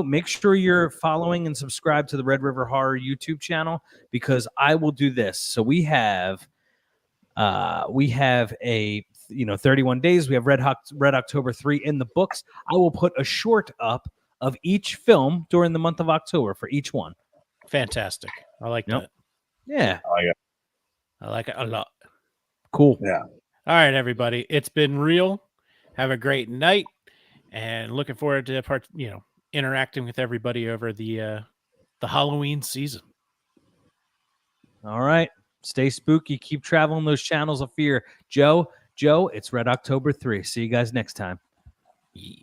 Make sure you're following and subscribe to the Red River Horror YouTube channel, because I will do this. So we have a 31 days. We have Red October 3 in the books. I will put a short up of each film during the month of October for each one. Fantastic. I like that. Yeah. I like it a lot. Cool. Yeah. All right, everybody. It's been real. Have a great night, and looking forward to interacting with everybody over the Halloween season. All right. Stay spooky. Keep traveling those channels of fear. Joe, it's Red October 3. See you guys next time. Yeah.